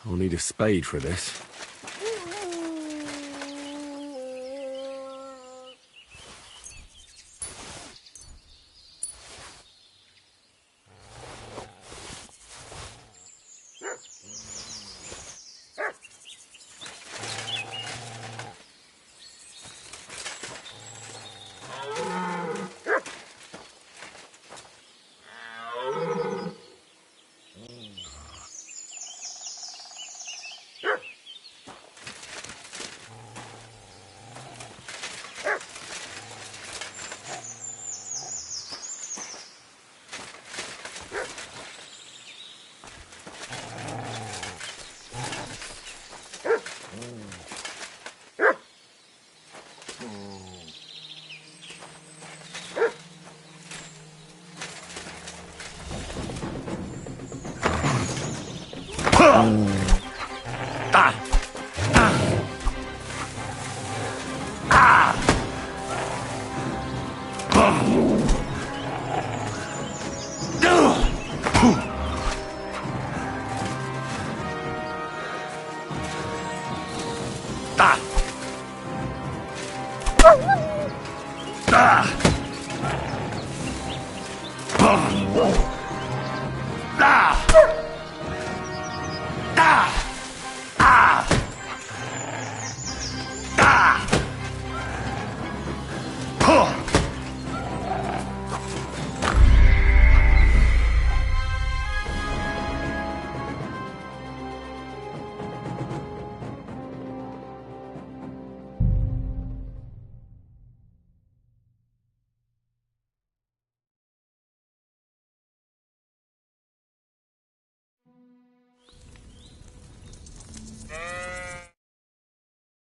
I'll need a spade for this.